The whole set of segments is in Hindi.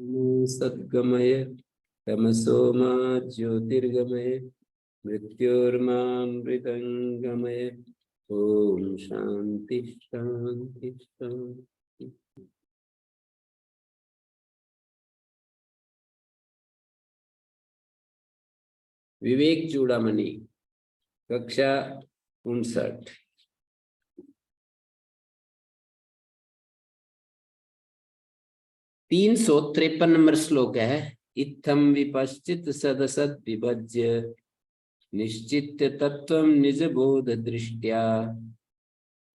सद्गमय तमसो मा ज्योतिर्गमय मृत्योर्मामृतंगमय। ओम शांति शांति शांति। विवेक चूड़ामणि कक्षा 59 353 नंबर श्लोक है। इत्थम विपश्चित सदसद विभज्य निश्चित्य तत्वं निज बोध दृष्ट्या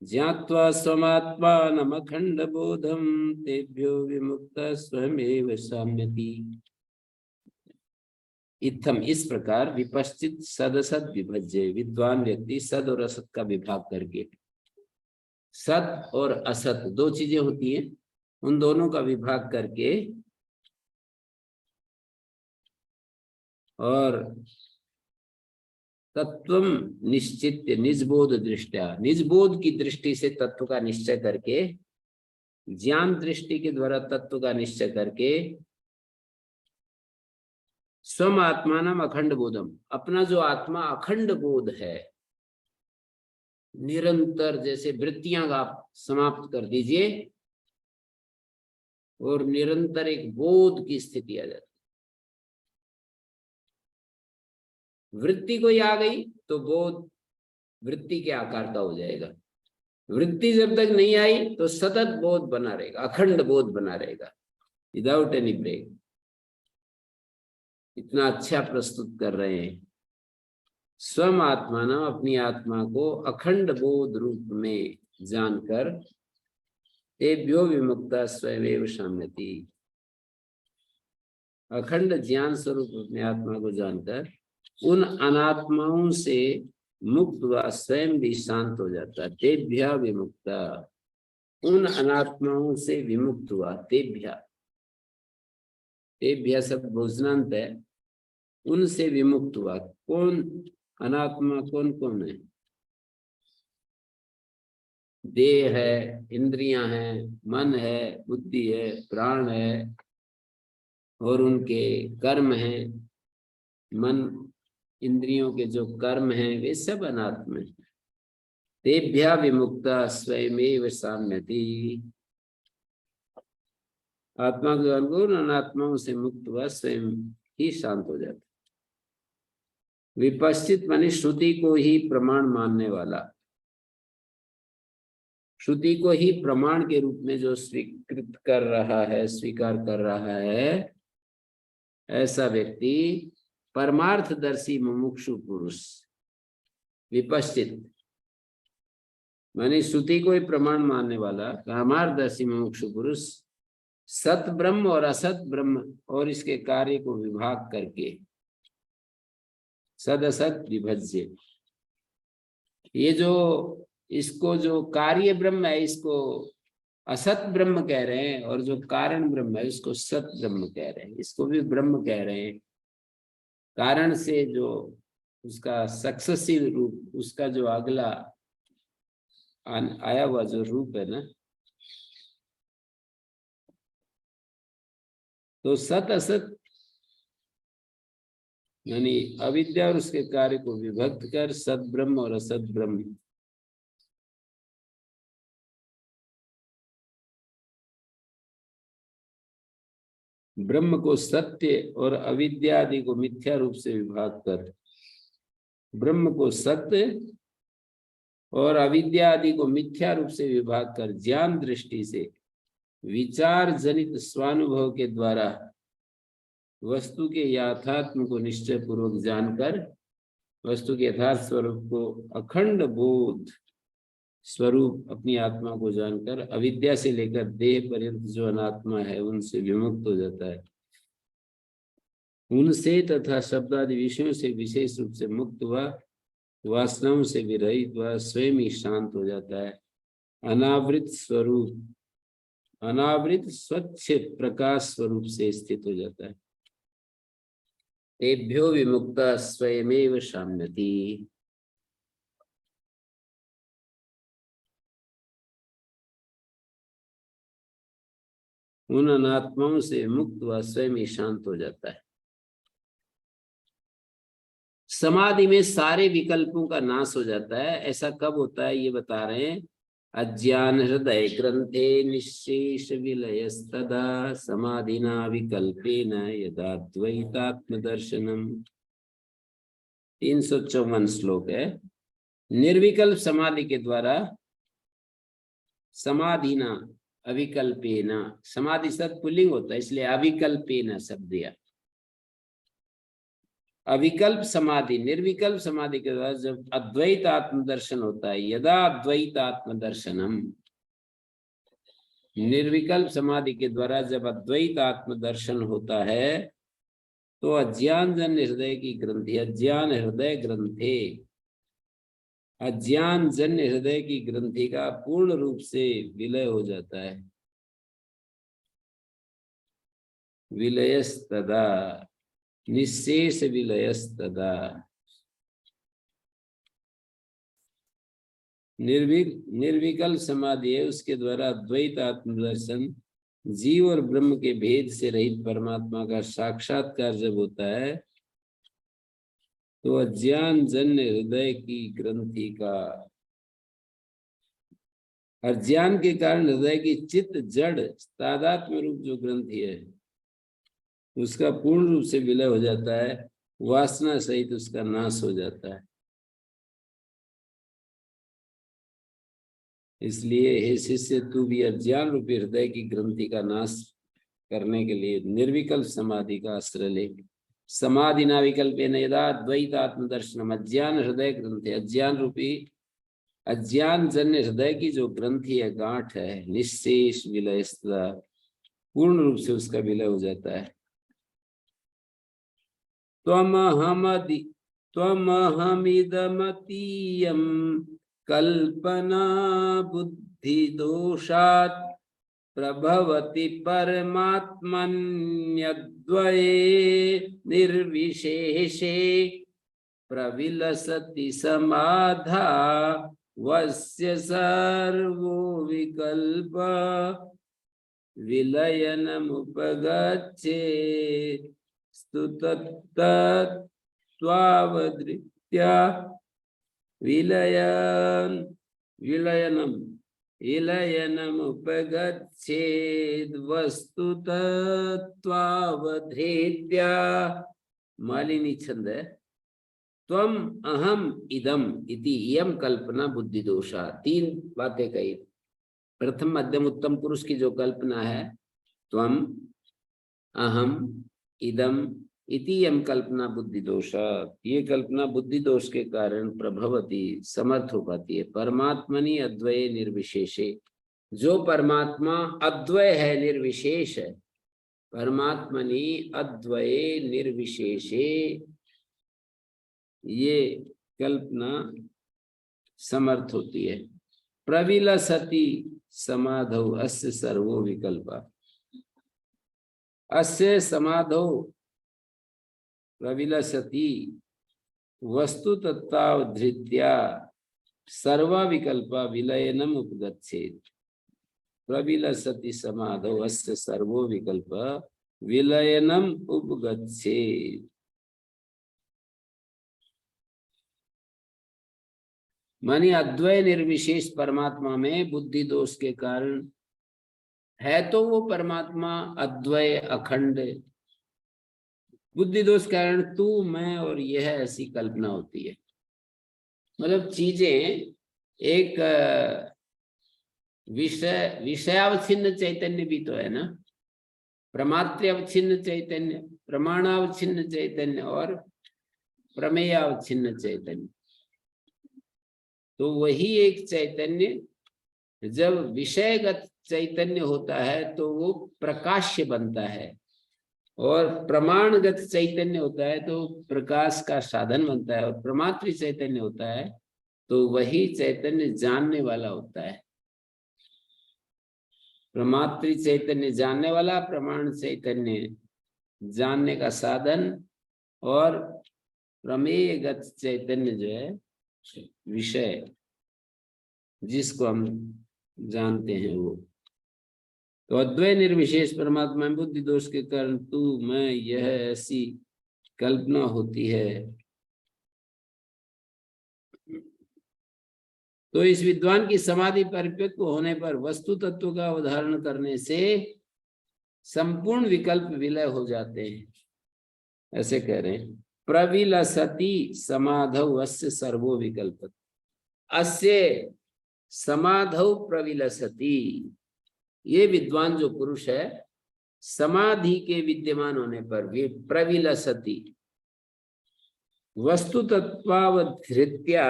ज्ञात्वा स्वमात्मानमखंड बोधम तेभ्यो विमुक्त स्वयमेव साम्यति। इत्थम इस प्रकार विपश्चित सदसद विभज्य विद्वान व्यक्ति सद और असत का विभाग करके, सत और असत दो चीजें होती हैं, उन दोनों का विभाग करके और तत्वम निश्चित्य निजबोध दृष्टया निजबोध की दृष्टि से तत्व का निश्चय करके, ज्ञान दृष्टि के द्वारा तत्व का निश्चय करके, स्वम आत्मानम अखंड बोधम अपना जो आत्मा अखंड बोध है, निरंतर जैसे वृत्तियां आप समाप्त कर दीजिए और निरंतर एक बोध की स्थिति आ जाती। वृत्ति कोई आ गई तो बोध वृत्ति के आकार का हो जाएगा। वृत्ति जब तक नहीं आई तो सतत बोध बना रहेगा, अखंड बोध बना रहेगा, विदाउट एनी ब्रेक। इतना अच्छा प्रस्तुत कर रहे हैं। स्वम आत्मा ना अपनी आत्मा को अखंड बोध रूप में जानकर तेभ्यो विमुक्ता स्वयमेव शाम्यति। अखंड ज्ञान स्वरूप अपनी आत्मा को जानकर उन अनात्माओं से मुक्त व स्वयं भी शांत हो जाता है। तेभ्य विमुक्ता उन अनात्माओं से विमुक्त हुआ। तेभ्य तेभ्य सब भोजनांत है, उनसे विमुक्त हुआ। कौन अनात्मा कौन कौन है? देह है, इंद्रियां हैं, मन है, बुद्धि है, प्राण है और उनके कर्म हैं। मन इंद्रियों के जो कर्म हैं वे सब अनात्म है। तेभ्य विमुक्ता स्वयमेव साम्यति। आत्मा के अनुकूल अनात्माओं से मुक्त हुआ स्वयं ही शांत हो जाता। विपश्चित माने श्रुति को ही प्रमाण मानने वाला, श्रुति को ही प्रमाण के रूप में जो स्वीकृत कर रहा है, स्वीकार कर रहा है, ऐसा व्यक्ति परमार्थदर्शी मुमुक्षु पुरुष। विपश्चित माने श्रुति को ही प्रमाण मानने वाला परमार्थदर्शी मुमुक्षु पुरुष सत ब्रह्म और असत ब्रह्म और इसके कार्य को विभाग करके सद असत विभज्य, ये जो इसको जो कार्य ब्रह्म है इसको असत ब्रह्म कह रहे हैं और जो कारण ब्रह्म है इसको सत ब्रह्म कह रहे हैं। इसको भी ब्रह्म कह रहे हैं। कारण से जो उसका सक्सेसिव रूप, उसका जो अगला आया हुआ जो रूप है ना, तो सत असत यानी अविद्या और उसके कार्य को विभक्त कर सत ब्रह्म और असत ब्रह्म, ब्रह्म को सत्य और अविद्या आदि को मिथ्या रूप से विभाग कर, ब्रह्म को सत्य और अविद्या आदि को मिथ्या रूप से विभाग कर ज्ञान दृष्टि से विचार जनित स्वानुभव के द्वारा वस्तु के यथार्थ को निश्चय पूर्वक जानकर वस्तु के यथार्थ स्वरूप को अखंड बोध स्वरूप अपनी आत्मा को जानकर अविद्या से लेकर देह पर्यंत जो अनात्मा है उनसे विमुक्त हो जाता है। उनसे तथा शब्द आदि विषयों से विशेष रूप से मुक्त हुआ, वासनाओं से विरहित हुआ, स्वयं ही शांत हो जाता है। अनावृत स्वरूप, अनावृत स्वच्छ प्रकाश स्वरूप से स्थित हो जाता है। तेभ्यो विमुक्ता स्वयमेव शाम्यति। उन अनात्माओं से मुक्त व स्वयं ही शांत हो जाता है। समाधि में सारे विकल्पों का नाश हो जाता है। ऐसा कब होता है ये बता रहे हैं। अज्ञान हृदय ग्रंथे निशेष विलयस्तदा समाधिना विकल्पेन यदा द्वैतात्म दर्शनम। 354 श्लोक है। निर्विकल्प समाधि के द्वारा समाधिना अविकल्पेना, समाधि शब्द पुल्लिंग होता है इसलिए अविकल्पेना शब्द दिया। अविकल्प समाधि, निर्विकल्प समाधि के द्वारा जब अद्वैत आत्म दर्शन होता है, यदा अद्वैत आत्म दर्शनम, निर्विकल्प समाधि के द्वारा जब अद्वैत आत्म दर्शन होता है तो अज्ञान जन्य हृदय की ग्रंथि, अज्ञान हृदय ग्रंथे, अज्ञान जन्य हृदय की ग्रंथि का पूर्ण रूप से विलय हो जाता है। विलयस्तदा, निशेष विलयस्तदा। निर्विकल्प समाधि है, उसके द्वारा द्वैत आत्मदर्शन, जीव और ब्रह्म के भेद से रहित परमात्मा का साक्षात्कार जब होता है तो अज्ञान जन्य हृदय की ग्रंथि का, अज्ञान के कारण हृदय की चित्त जड़ तादात्म्य रूप जो ग्रंथि है उसका पूर्ण रूप से विलय हो जाता है, वासना सहित उसका नाश हो जाता है। इसलिए हे शिष्य, तू भी अज्ञान रूपी हृदय की ग्रंथि का नाश करने के लिए निर्विकल्प समाधि का आश्रय ले। समाधि ना विकल्पेन यदा द्वैत आत्मदर्शनम, अज्ञान हृदय ग्रंथि, अज्ञान रूपी, अज्ञान जन्य हृदय की जो ग्रंथि है, गांठ है, निशेष विलय, पूर्ण रूप से उसका विलय हो जाता है। त्वमहमिदमतीयं कल्पना बुद्धि दोषात् प्रभवति परमात्मन्यद्वये निर्विशेषे प्रविलसति समाधा वस्य सर्वो विकल्प विलयनमुपगच्छेत् स्तुतत्त्वावधृत्या विलयनमुपगच्छेद् वस्तुतत्त्वावधृत्या। मालिनी छंद है। त्वम अहम इदम इति इयम कल्पना बुद्धि दोषा। 3 बातें कही। प्रथम मध्यम उत्तम पुरुष की जो कल्पना है, त्वम अहम इदम इति यम कल्पना बुद्धि दोष, ये कल्पना बुद्धि दोष के कारण प्रभवती, समर्थ हो पाती है। परमात्मनि अद्वय निर्विशेषे, जो परमात्मा अद्वय है, निर्विशेष है, परमात्मनि अद्वय निर्विशेषे, ये कल्पना समर्थ होती है। प्रविलसति समाधौ अस्य सर्वो विकल्पा, अस्य समाधौ प्रविलसति वस्तु तत्तावधृत्या सर्वा विकल्पा विलयनम उपगच्छेत्। प्रविलसति समाधौ अस्य सर्वो विकल्प विलयनम उपगच्छेत्। मानी अद्वय निर्विशेष परमात्मा में बुद्धि दोष के कारण है तो वो परमात्मा अद्वय अखंड, बुद्धि दोष कारण तू मैं और यह ऐसी कल्पना होती है। मतलब चीजें एक विषयावच्छिन्न चैतन्य भी तो है ना, प्रमात्रावच्छिन्न चैतन्य, प्रमाणावच्छिन्न चैतन्य और प्रमेयावच्छिन्न चैतन्य। तो वही एक चैतन्य जब विषयगत चैतन्य होता है तो वो प्रकाश्य बनता है, और प्रमाणगत चैतन्य होता है तो प्रकाश का साधन बनता है, और प्रमात्र चैतन्य होता है तो वही चैतन्य जानने वाला होता है। प्रमात्र चैतन्य जानने वाला, प्रमाण चैतन्य जानने का साधन, और प्रमेयगत चैतन्य जो है विषय जिसको हम जानते हैं वो। तो अद्वय निर्विशेष परमात्मा में बुद्धि दोष के कारण तू मैं यह ऐसी कल्पना होती है। तो इस विद्वान की समाधि परिपक्व होने पर वस्तु तत्व का उदाहरण करने से संपूर्ण विकल्प विलय हो जाते हैं। ऐसे कह रहे हैं, प्रविलसति समाधौ अस्य सर्वो विकल्प, अस्य समाधौ प्रविलसति। ये विद्वान जो पुरुष है समाधि के विद्यमान होने पर भी प्रविलसति वस्तु तत्वावधृत्या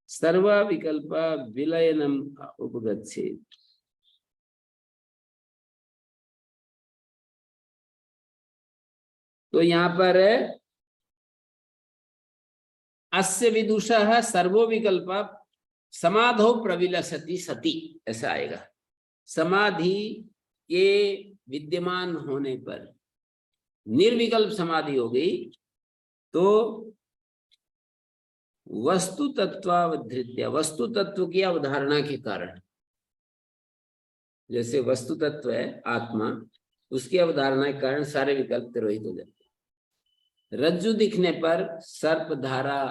सर्वा विकल्पा विलयनम उपगच्छेत्। तो यहाँ पर अस्य विदुषः सर्वो विकल्पा समाधौ प्रविलसति सति, ऐसा आएगा। समाधि के विद्यमान होने पर निर्विकल्प समाधि हो गई तो वस्तु तत्वावधृत्य, वस्तु तत्व की अवधारणा के कारण, जैसे वस्तु तत्व है आत्मा, उसकी अवधारणा के कारण सारे विकल्प तिरोहित हो जाते हैं। रज्जु दिखने पर सर्प, धारा,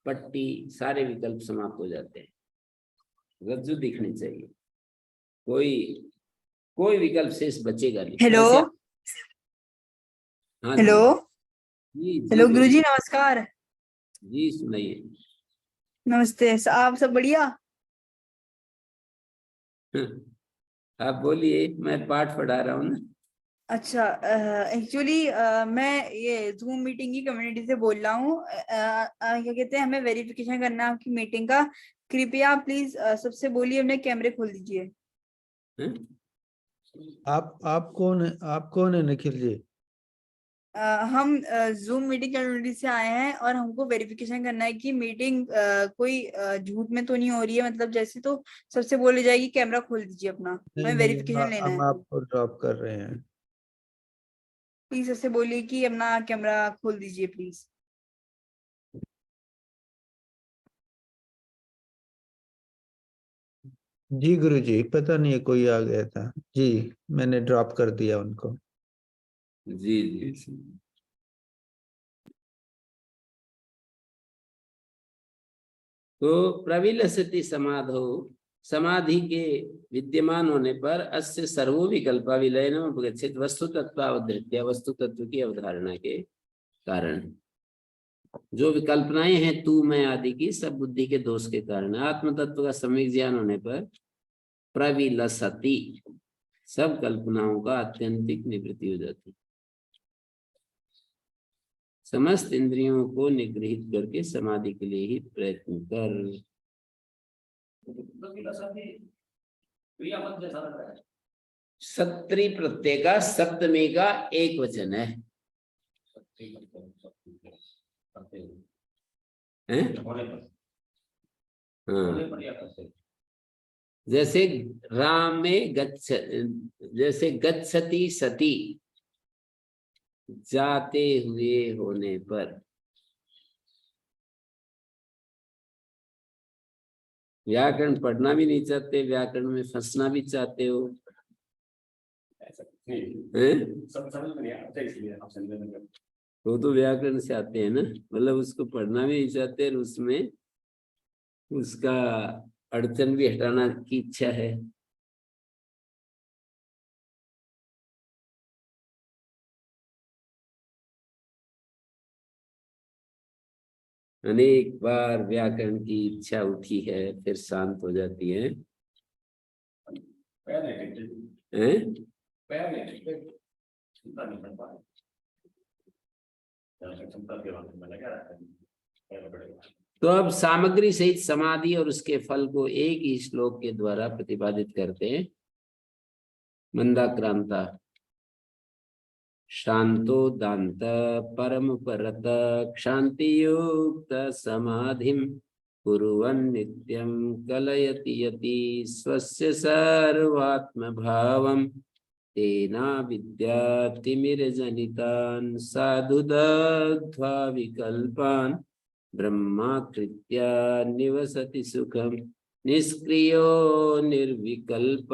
पट्टी, सारे विकल्प समाप्त हो जाते हैं। रज्जु दिखनी चाहिए, कोई विकल्प शेष बचेगा नहीं। हेलो। हाँ हेलो। जी हेलो गुरुजी, नमस्कार। जी सुनाइए। नमस्ते, आप सब बढ़िया? आप बोलिए, मैं पाठ पढ़ा रहा हूँ ना। अच्छा, एक्चुअली मैं ये जूम मीटिंग की कम्युनिटी से बोल रहा हूँ। क्या कहते हैं, हमें वेरिफिकेशन करना है आपकी मीटिंग का। कृपया प्लीज सबसे बोलिए, अपने कैमरे खोल दीजिए। आप कौन है निखिल जी? हम जूम मीटिंग कम्युनिटी से आए हैं और हमको वेरिफिकेशन करना है कि मीटिंग कोई झूठ में तो नहीं हो रही है, मतलब जैसे तो सबसे बोली जाएगी कैमरा खोल दीजिए अपना। हमें वेरिफिकेशन लेना हम है। आपको ड्रॉप कर रहे हैं। प्लीज सबसे बोलिए कि अपना कैमरा खोल दीजिए प्लीज। जी गुरुजी, पता नहीं कोई आ गया था जी, मैंने ड्रॉप कर दिया उनको। जी जी। तो प्रविलसति समाधौ, समाधि के विद्यमान होने पर अस्य सर्वो विकल्पा विलयनम उपगच्छेत् वस्तु तत्वावधृत्या, वस्तु तत्व की अवधारणा के कारण जो विकल्पनाएं हैं तू मैं आदि की, सब बुद्धि के दोष के कारण आत्म तत्व का सम्यक ज्ञान होने पर प्रविलसति, सब कल्पनाओं का आत्यंतिक निवृत्ति हो जाती। समस्त इंद्रियों को निगृहित करके समाधि के लिए ही प्रयत्न कर। सत्री प्रत्यय का सप्तमी का एक वचन है। हाँ, जैसे राम में जैसे गच्छति सती, जाते हुए होने पर। व्याकरण पढ़ना भी नहीं चाहते, व्याकरण में फंसना भी चाहते हो, वो तो व्याकरण से आते हैं ना, मतलब उसको पढ़ना भी नहीं चाहते और उसमें उसका अड़चन भी हटाना की इच्छा है। अनेक बार व्याकरण की इच्छा उठी है, फिर शांत हो जाती है। तो अब सामग्री सहित समाधि और उसके फल को एक ही श्लोक के द्वारा प्रतिपादित करते हैं। मंदाक्रांता शांतो दांत परम परत क्षांति युक्त समाधिम कुर्वन् नित्यं कलयति यति स्वस्य सर्वात्म भावम तेना विद्यातिमिरजनितान् साधु दग्ध्वा विकल्पान् ब्रह्माकृत्या निवसति सुखम निष्क्रियो निर्विकल्प।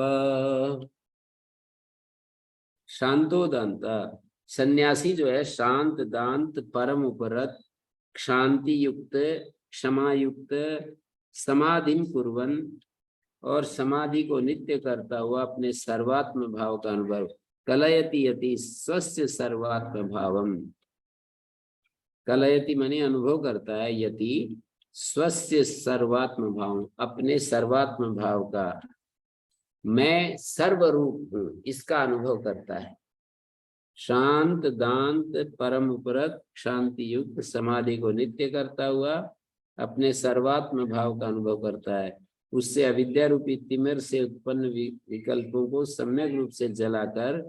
शांतोदांत, सन्यासी जो है शांत दांत परम उपरत शांति युक्त क्षमा युक्त समाधि कुर्वन् और समाधि को नित्य करता हुआ अपने सर्वात्म भाव का अनुभव कलयति यति स्वस्य सर्वात्म भावम, कलयति माने अनुभव करता है, यति स्वस्य सर्वात्म भाव अपने सर्वात्म भाव का, मैं सर्वरूप हूँ इसका अनुभव करता है। शांत दांत परम उपरत शांति युक्त समाधि को नित्य करता हुआ अपने सर्वात्म भाव का अनुभव करता है, उससे अविद्या रूपी तिमिर से उत्पन्न विकल्पों को सम्यक रूप से जलाकर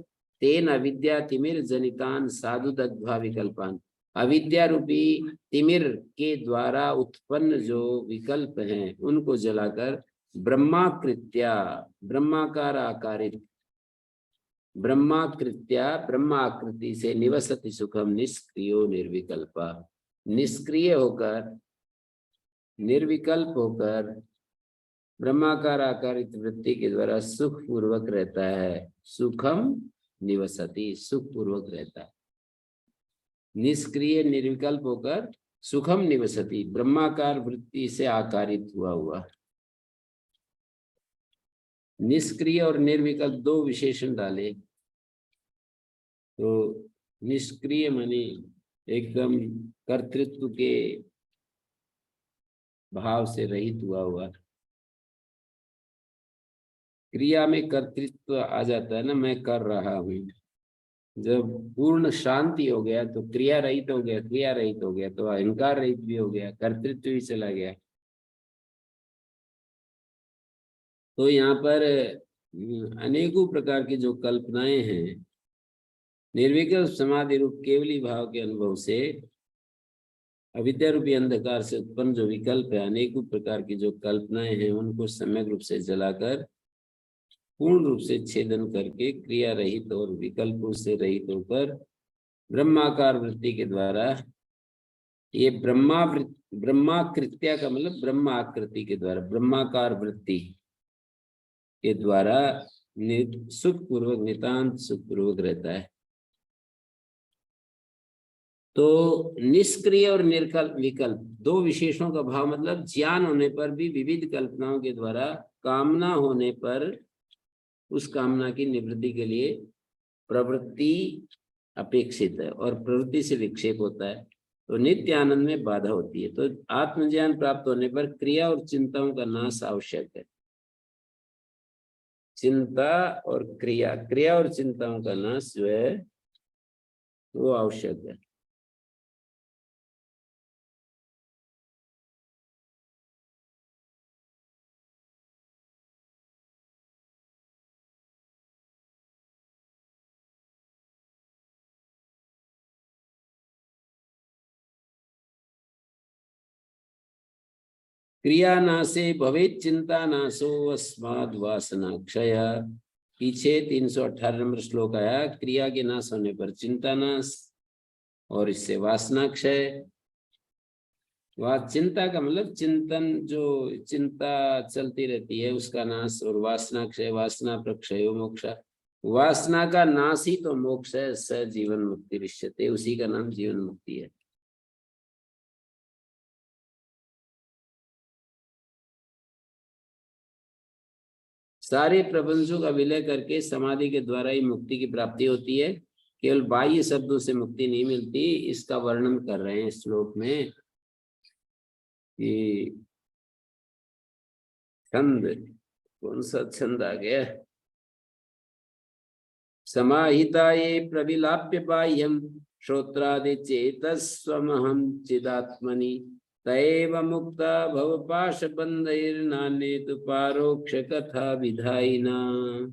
तेन अविद्या तिमिर जनितान साधु दग्ध्वा विकल्पान, अविद्या रूपी तिमिर के द्वारा उत्पन्न जो विकल्प हैं उनको जलाकर ब्रह्माकृत्या ब्रह्माकार आकारित ब्रह्माकृत्या ब्रह्माकृति से निवसति सुखम निष्क्रियो निर्विकल्पा, निष्क्रिय होकर निर्विकल्प होकर ब्रह्माकार आकारित वृत्ति के द्वारा सुख पूर्वक रहता है। सुखम निवसति सुख पूर्वक रहता है, निष्क्रिय निर्विकल्प होकर सुखम निवसति ब्रह्माकार वृत्ति से आकारित हुआ। निष्क्रिय और निर्विकल्प दो विशेषण डाले तो निष्क्रिय माने एकदम कर्तृत्व के भाव से रहित हुआ। क्रिया में कर्तृत्व आ जाता है ना, मैं कर रहा हूँ। जब पूर्ण शांति हो गया तो क्रिया रहित हो गया, क्रिया रहित हो गया तो अहंकार रहित भी हो गया, कर्तृत्व भी चला गया। तो यहाँ पर अनेकों प्रकार की जो कल्पनाएं हैं, निर्विकल्प समाधि रूप केवली भाव के अनुभव से अविद्या रूपी अंधकार से उत्पन्न जो विकल्प है, अनेकों प्रकार की जो कल्पनाएं हैं उनको सम्यक रूप से जलाकर पूर्ण रूप से छेदन करके क्रिया रहित और विकल्पों से रहित होकर ब्रह्माकार वृत्ति के द्वारा, ये ब्रह्माकृत्या का मतलब ब्रह्म आकृति के द्वारा, ब्रह्माकार वृत्ति के द्वारा सुख पूर्वक नितांत सुख पूर्वक रहता है। तो निष्क्रिय और निर्कल्प विकल्प दो विशेषों का भाव मतलब ज्ञान होने पर भी विविध कल्पनाओं के द्वारा कामना होने पर उस कामना की निवृत्ति के लिए प्रवृत्ति अपेक्षित है और प्रवृत्ति से विक्षेप होता है, तो नित्य आनंद में बाधा होती है। तो आत्मज्ञान प्राप्त होने पर क्रिया और चिंताओं का नाश आवश्यक है। चिंता और क्रिया, क्रिया और चिंताओं का नाश जो है वो आवश्यक है। क्रिया नाशे भवेत् चिंता नाशो अस्माद् वासना क्षय। पीछे 318 नंबर श्लोक आया, क्रिया के नाश होने पर चिंता नाश और इससे वासना क्षय। चिंता का मतलब चिंतन, जो चिंता चलती रहती है उसका नाश, और वासना क्षय, वासना प्रक्षयो मोक्ष, वासना का नाश ही तो मोक्ष है। स जीवन मुक्ति रिष्यते, उसी का नाम जीवन मुक्ति है। सारे प्रपंचों का विलय करके समाधि के द्वारा ही मुक्ति की प्राप्ति होती है, केवल बाह्य शब्दों से मुक्ति नहीं मिलती। इसका वर्णन कर रहे हैं श्लोक में कि छंद, कौन सा छंद आ गया, समाहिता ये प्रविलाप्य बाह्यम श्रोत्रादि चेतस्वमहं चिदात्मनि तैव मुक्ता भवपाश बंधैर्नान्ये तु पारोक्ष कथा विधायिना।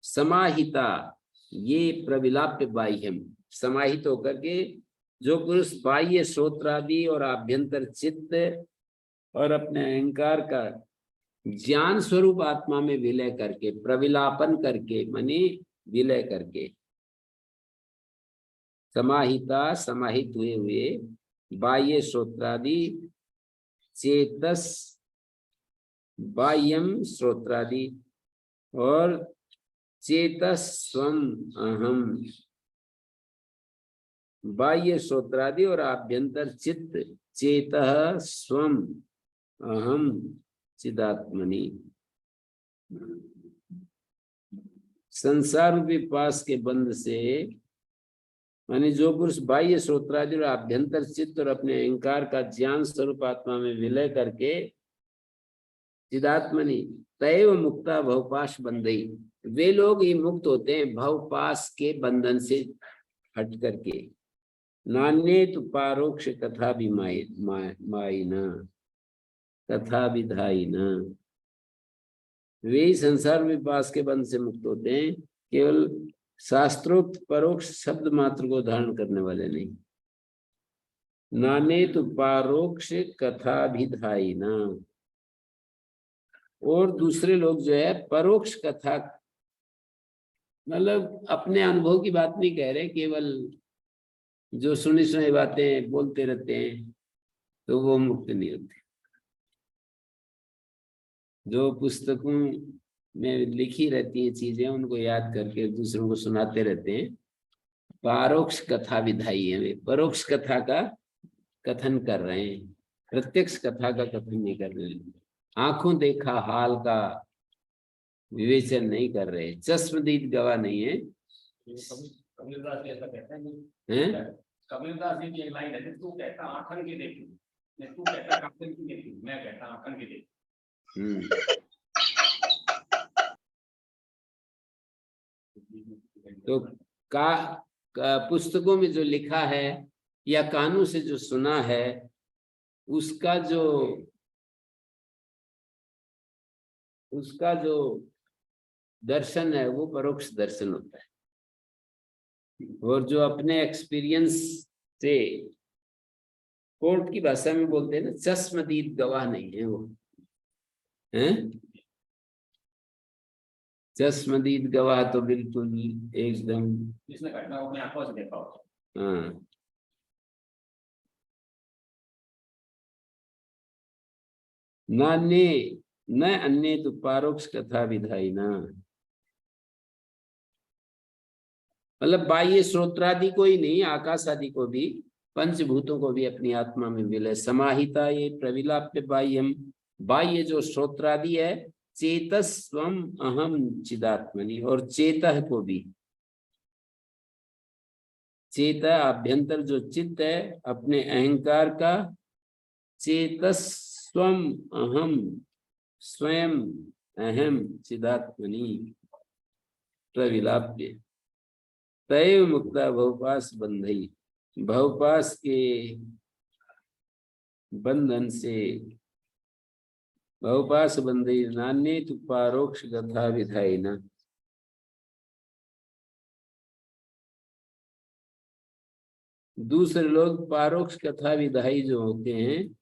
समाहिता ये प्रविलाप्य बाह्यम, समाहित होकर के जो पुरुष बाह्य श्रोत्रादि और आभ्यंतर चित्त और अपने अहंकार का ज्ञान स्वरूप आत्मा में विलय करके, प्रविलापन करके माने विलय करके, समाहिता समाहित हुए बाह्य श्रोत्रादि चेतस बाह्यम श्रोत्रादि और चेतस्वम अहम, बाह्य श्रोत्रादि और आभ्यंतर चित्त चेतः स्वम अहम चिदात्मनि। संसार रूपी पास के बंध से, माने जो पुरुष बाह्य श्रोत्रादि और आभ्यंतर चित्त और अपने अहंकार का ज्ञान स्वरूप आत्मा में विलय करके चिदात्मनि तैव मुक्ता भवपाश बंधई, वे लोग ही मुक्त होते हैं भवपास के बंधन से हट करके। नान्ये तो पारोक्ष कथा भी मायिना कथा विधायिना, वे संसार विपास के बंध से मुक्त होते हैं, केवल शास्त्रोक्त परोक्ष शब्द मात्र को धारण करने वाले नहीं। नाने तो पारोक्ष कथा विधायिना, और दूसरे लोग जो है परोक्ष कथा, मतलब अपने अनुभव की बात नहीं कह रहे, केवल जो सुनी सुनी बातें बोलते रहते हैं तो वो मुक्त नहीं होते। जो पुस्तकों में लिखी रहती है चीजें उनको याद करके दूसरों को सुनाते रहते हैं, परोक्ष कथा विधाई है, वे परोक्ष कथा का कथन कर रहे हैं, प्रत्यक्ष कथा का कथन नहीं कर रहे हैं। आंखों देखा हाल का विवेचन नहीं कर रहे, चश्मदीद गवाह नहीं है। कबीरदास जी ऐसा कहते हैं? कबीरदास जी की एक लाइन है, तू कहता आंखन की देखी, तू कहता आंखन की देखी, मैं कहता आंखन की देखी। तो पुस्तकों में जो लिखा है या कानों से जो सुना है, उसका जो दर्शन है वो परोक्ष दर्शन होता है, और जो अपने एक्सपीरियंस से, कोर्ट की भाषा में बोलते हैं ना, चश्मदीद गवाह नहीं है वो, हैं? चश्मदीद गवाह तो बिल्कुल एकदम, जिसने घटना को अपनी आंखों से देखा हो। हाँ। नान्ये न अन्य तो पारोक्ष कथा विधायिना, मतलब बाह्य श्रोत्रादि को ही नहीं, आकाश आदि को भी, पंचभूतों को भी अपनी आत्मा में विलय समाहिता ये प्रविलाप्य बाह्यम, बाह्य जो श्रोत्रादि है, चेतस्वम अहम चिदात्मनि, और चेतः को भी, चेता आभ्यंतर जो चित्त है अपने अहंकार का, चेतस्वम अहम स्वयं अहम चिदात्मनि प्रविलाप्य तैव मुक्ता भवपास बंधई, भवपास के बंधन से, भवपास बंधई नान्ये तो पारोक्ष कथा विधायिना। दूसरे लोग पारोक्ष कथा विधायी जो होते हैं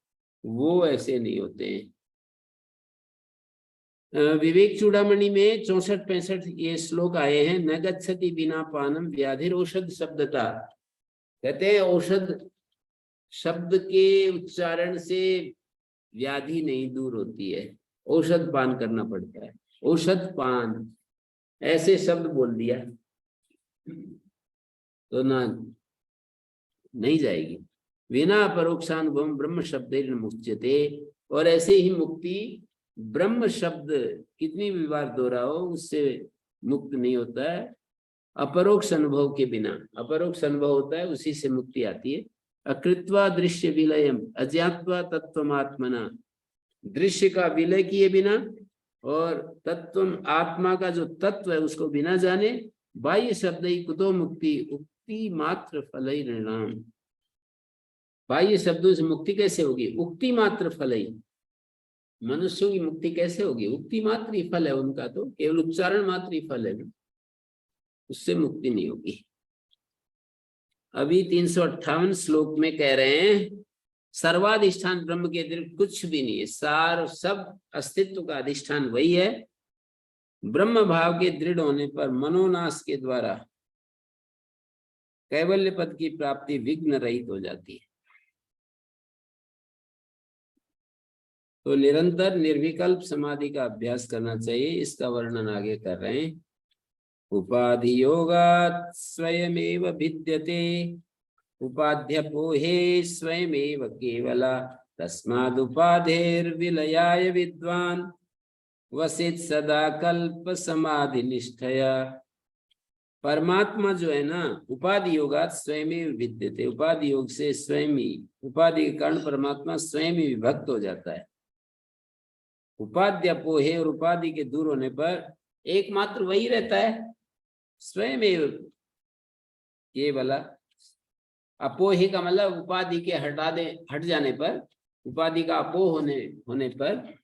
वो ऐसे नहीं होते हैं। विवेक चूड़ामणि में 64-65 ये श्लोक आए हैं। न गच्छति बिना पानम व्याधिर औषध शब्दता, कहते हैं औषध शब्द के उच्चारण से व्याधि नहीं दूर होती है, औषध पान करना पड़ता है। औषध पान ऐसे शब्द बोल दिया तो ना नहीं जाएगी। बिना परोक्षानुभव ब्रह्म शब्द मुच्यते, और ऐसे ही मुक्ति ब्रह्म शब्द कितनी भी बार दोहराओ उससे मुक्त नहीं होता है। अपरोक्ष अनुभव के बिना, अपरोक्ष अनुभव होता है उसी से मुक्ति आती है। अकृत्वा दृश्य विलयम अज्ञात्वा तत्वमात्मना, दृश्य का विलय किए बिना और तत्व आत्मा का जो तत्व है उसको बिना जाने, बाह्य शब्द ही कुतो मुक्ति उक्ति मात्र फल ही निर्णाम। बाह्य शब्दों से मुक्ति कैसे होगी? उक्ति मात्र फल ही। मनुष्यों की मुक्ति कैसे होगी? उक्ति मात्र ही फल है उनका, तो केवल उच्चारण मात्र ही फल है, उससे मुक्ति नहीं होगी। अभी 358 श्लोक में कह रहे हैं सर्वाधिष्ठान ब्रह्म के अतिरिक्त कुछ भी नहीं है, सार सब अस्तित्व का अधिष्ठान वही है। ब्रह्म भाव के दृढ़ होने पर मनोनाश के द्वारा कैवल्य पद की प्राप्ति विघ्न रहित हो जाती है। तो निरंतर निर्विकल्प समाधि का अभ्यास करना चाहिए, इसका वर्णन आगे कर रहे हैं। उपाधि योगात् स्वयमेव भिद्यते उपाध्यपोहे स्वयमेव केवला तस्मादुपाधेर्विलयाय विद्वान् वसेत् सदा कल्प समाधि निष्ठया। परमात्मा जो है ना, उपाधि योगात् स्वयमेव भिद्यते, उपाधि योग से स्वयं ही, उपाधि के कारण परमात्मा स्वयं ही विभक्त हो जाता है। उपाध्यपोहे, और उपाधि के दूर होने पर एकमात्र वही रहता है, स्वयमेव केवला। अपोहे का मतलब उपाधि के हट जाने पर, उपाधि का अपोह होने पर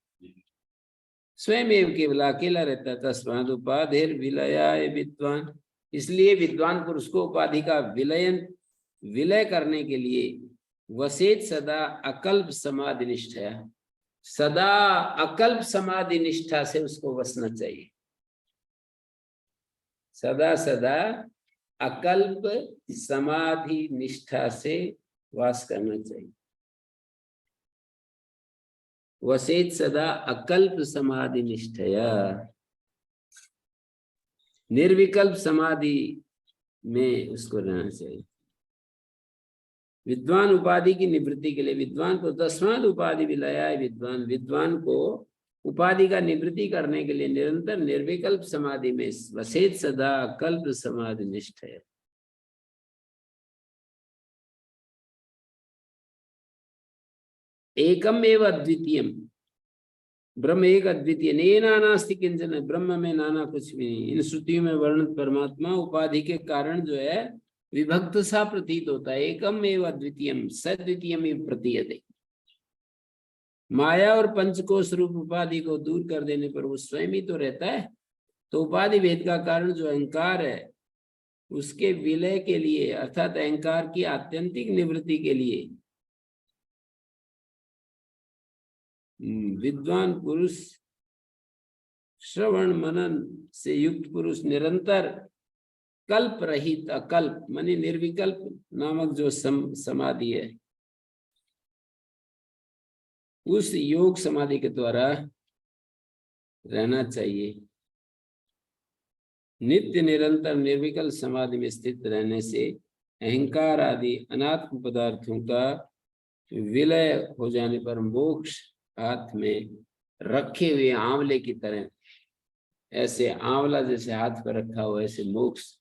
स्वयमेव केवल अकेला रहता है। तस्माद् उपाधिर विलयाय विद्वान, इसलिए विद्वान पुरुष को उपाधि का विलय करने के लिए वसेत सदा अकल्प समाधि निष्ठया, सदा अकल्प समाधि निष्ठा से उसको वसना चाहिए। सदा सदा अकल्प समाधि निष्ठा से वास करना चाहिए। वसेत सदा अकल्प समाधि निष्ठया, निर्विकल्प समाधि में उसको रहना चाहिए। विद्वान उपाधि की निवृत्ति के लिए, विद्वान को तस्माद् उपाधि विलयाय विद्वान, विद्वान को उपाधि का निवृत्ति करने के लिए निरंतर निर्विकल्प समाधि में वसेत सदा अकल्प समाधि निष्ठया। एकम एव अद्वितीयम, ब्रह्म एक अद्वितीय, नेना नास्ति किंचन, ब्रह्म में नाना कुछ भी नहीं। इन श्रुतियों में वर्णित परमात्मा उपाधि के कारण जो है विभक्त सा प्रतीत होता है। एकम एव अद्वितीयम सद्वितीयम प्रतीयते। माया और पंचकोश रूप उपाधि को दूर कर देने पर वो स्वयं ही तो रहता है। तो उपाधि भेद का कारण जो अहंकार है, उसके विलय के लिए अर्थात अहंकार की आत्यंतिक निवृत्ति के लिए विद्वान पुरुष, श्रवण मनन से युक्त पुरुष निरंतर कल्प रहित अकल्प माने निर्विकल्प नामक जो समाधि है, उस योग समाधि के द्वारा रहना चाहिए। नित्य निरंतर निर्विकल्प समाधि में स्थित रहने से अहंकार आदि अनात्म पदार्थों का विलय हो जाने पर मोक्ष हाथ में रखे हुए आंवले की तरह, ऐसे आंवला जैसे हाथ पर रखा हुआ ऐसे मोक्ष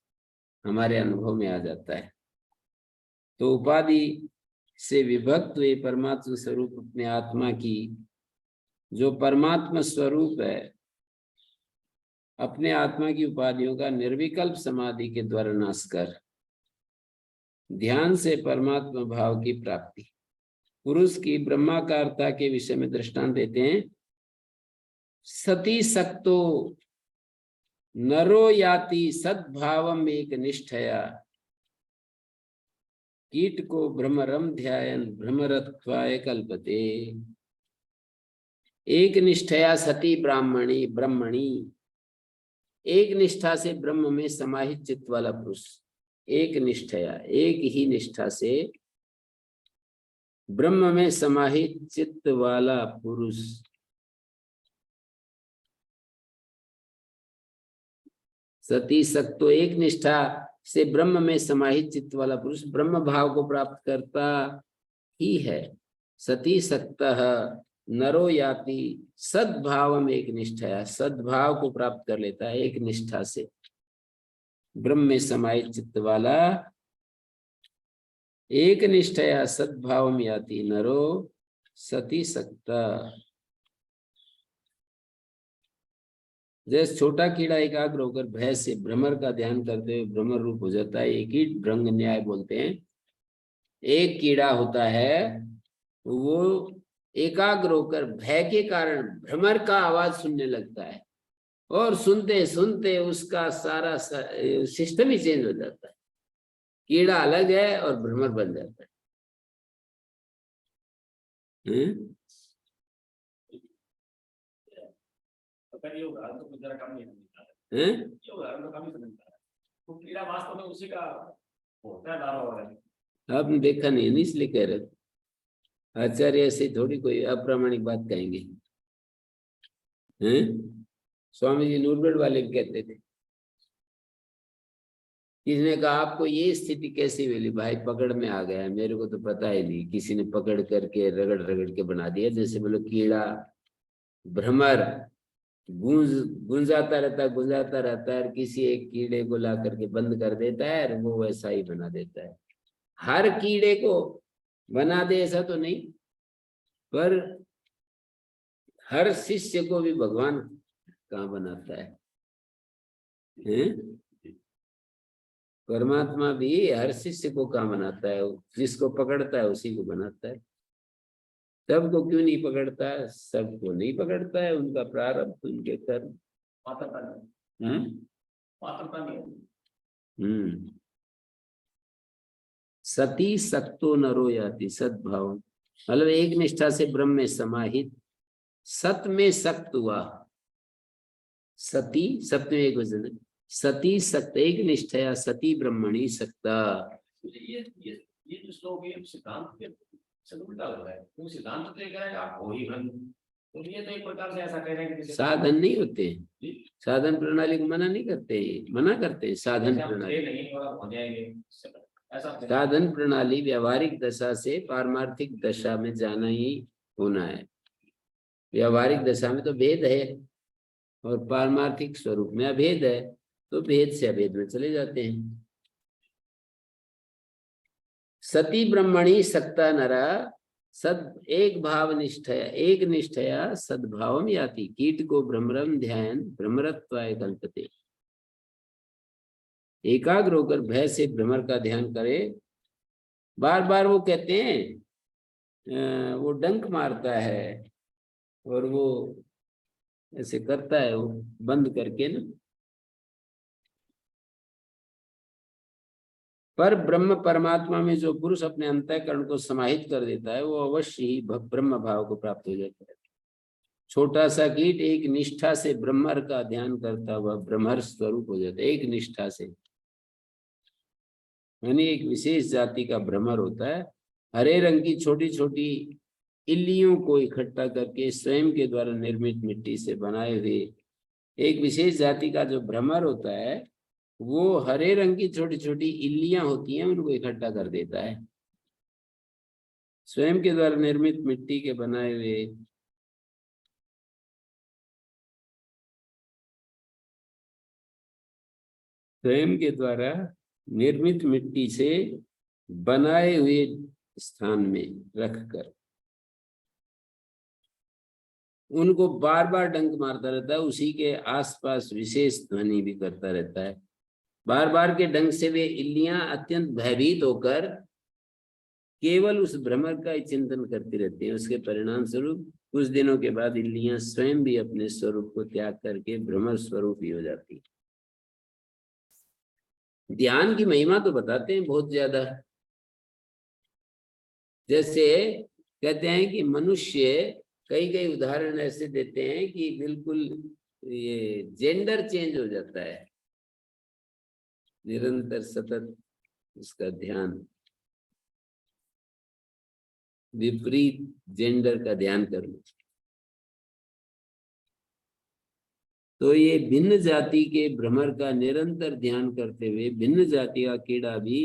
हमारे अनुभव में आ जाता है। तो उपाधि से विभक्त हुए परमात्मा स्वरूप अपने आत्मा की, जो परमात्मा स्वरूप है, अपने आत्मा की उपाधियों का निर्विकल्प समाधि के द्वारा नाश कर ध्यान से परमात्मा भाव की प्राप्ति। पुरुष की ब्रह्माकारता के विषय में दृष्टांत देते हैं। सती सक्तो नरो याति सद्भावम एक निष्ठया, कीट को भ्रमरम ध्यायन भ्रमरत्वाय कल्पते। एक निष्ठया सती ब्रह्मणी, एक निष्ठा से ब्रह्म में समाहित चित्त वाला पुरुष, एक निष्ठया एक ही निष्ठा से ब्रह्म में समाहित चित्त वाला पुरुष, सती सक्तो एक निष्ठा से ब्रह्म में समाहित चित्त वाला पुरुष ब्रह्म भाव को प्राप्त करता ही है। सती सक्तः नरो याति सद्भावम एक निष्ठया, सद्भाव को प्राप्त कर लेता है एक निष्ठा से ब्रह्म में समाहित चित्त वाला। एक निष्ठया सद्भावम याति नरो सती सक्ता। जैसे छोटा कीड़ा एकाग्र होकर भय से भ्रमर का ध्यान करते हुए भ्रमर रूप हो जाता है, एक ही भ्रंग न्याय बोलते हैं। एक कीड़ा होता है, वो एकाग्र होकर भय के कारण भ्रमर का आवाज सुनने लगता है और सुनते सुनते उसका सारा सिस्टम ही चेंज हो जाता है। कीड़ा अलग है और भ्रमर बन जाता है। आपने देखा नहीं है इसलिए कह रहे थे। आचार्य ऐसे थोड़ी कोई अप्रामाणिक बात कहेंगे। स्वामी जी नूरगढ़ वाले भी कहते थे किसी ने कहा आपको ये स्थिति कैसी मिली? भाई पकड़ में आ गया, मेरे को तो पता ही नहीं, किसी ने पकड़ करके रगड़ रगड़ के बना दिया। जैसे बोलो कीड़ा, भ्रमर गुंजाता रहता है और किसी एक कीड़े को ला करके बंद कर देता है और वो वैसा ही बना देता है। हर कीड़े को बना दे ऐसा तो नहीं, पर हर शिष्य को भी भगवान कहाँ बनाता है, हैं? परमात्मा भी हर शिष्य को कहाँ बनाता है? जिसको पकड़ता है उसी को बनाता है। सबको क्यों नहीं पकड़ता है? सबको नहीं पकड़ता है, उनका प्रारब्ध, उनके कर्म। पात्रता नहीं, हम्म पात्रता नहीं होती। सती सक्तो नरो याति सद्भाव, मतलब एक निष्ठा से ब्रह्म में समाहित, सत में सक्त हुआ। सती सत्य में एक वचन है, सती सक्त एक निष्ठया सती ब्रह्मणी सक्ता। ये जो श्लोक है सिद्धांत के से उल्टा हो रहा है, क्योंकि सिद्धांत तो ये कह रहा है कि आप हो ही ब्रह्म, तो ये तो एक प्रकार से ऐसा कह रहे हैं कि साधन नहीं होते, साधन प्रणाली को मना नहीं करते, मना करते हैं साधन प्रणाली। नहीं हो जाएंगे ऐसा। साधन प्रणाली व्यावहारिक दशा से पारमार्थिक दशा में जाना ही होना है। व्यावहारिक दशा में तो भेद है और पारमार्थिक स्वरूप में अभेद है, तो भेद से अभेद में चले जाते हैं। सती ब्रह्मणी सक्ता नरा सद एक भाव निष्ठया, एक निष्ठया सद्भावम याति, कीट को भ्रमरम ध्यान भ्रमरत्वाय कल्पते। एकाग्र होकर भय से भ्रमर का ध्यान करे। बार बार वो कहते हैं वो डंक मारता है और वो ऐसे करता है, वो बंद करके ना। पर ब्रह्म परमात्मा में जो पुरुष अपने अंतःकरण को समाहित कर देता है वो अवश्य ही ब्रह्म भाव को प्राप्त हो जाता है। छोटा सा कीट एक निष्ठा से ब्रह्मर का ध्यान करता हुआ ब्रह्मर स्वरूप हो जाता है, एक निष्ठा से। यानी एक विशेष जाति का भ्रमर होता है, हरे रंग की छोटी छोटी इल्लियों को इकट्ठा करके स्वयं के द्वारा निर्मित मिट्टी से बनाए हुए एक विशेष जाति का जो भ्रमर होता है, वो हरे रंग की छोटी छोटी इल्लियां होती हैं, उनको इकट्ठा कर देता है स्वयं के द्वारा निर्मित मिट्टी के बनाए हुए। स्वयं के द्वारा निर्मित मिट्टी से बनाए हुए स्थान में रखकर उनको बार बार डंक मारता रहता है, उसी के आसपास विशेष ध्वनि भी करता रहता है। बार बार के डंक से वे इल्लियां अत्यंत भयभीत होकर केवल उस भ्रमर का ही चिंतन करती रहती है। उसके परिणाम स्वरूप कुछ दिनों के बाद इल्लियां स्वयं भी अपने स्वरूप को त्याग करके भ्रमर स्वरूप ही हो जाती है। ध्यान की महिमा तो बताते हैं बहुत ज्यादा। जैसे कहते हैं कि मनुष्य, कई कई उदाहरण ऐसे देते हैं कि बिल्कुल ये जेंडर चेंज हो जाता है निरंतर सतत इसका ध्यान, विपरीत जेंडर का ध्यान करना। तो ये भिन्न जाति के भ्रमर का निरंतर ध्यान करते हुए भिन्न जाति का कीड़ा भी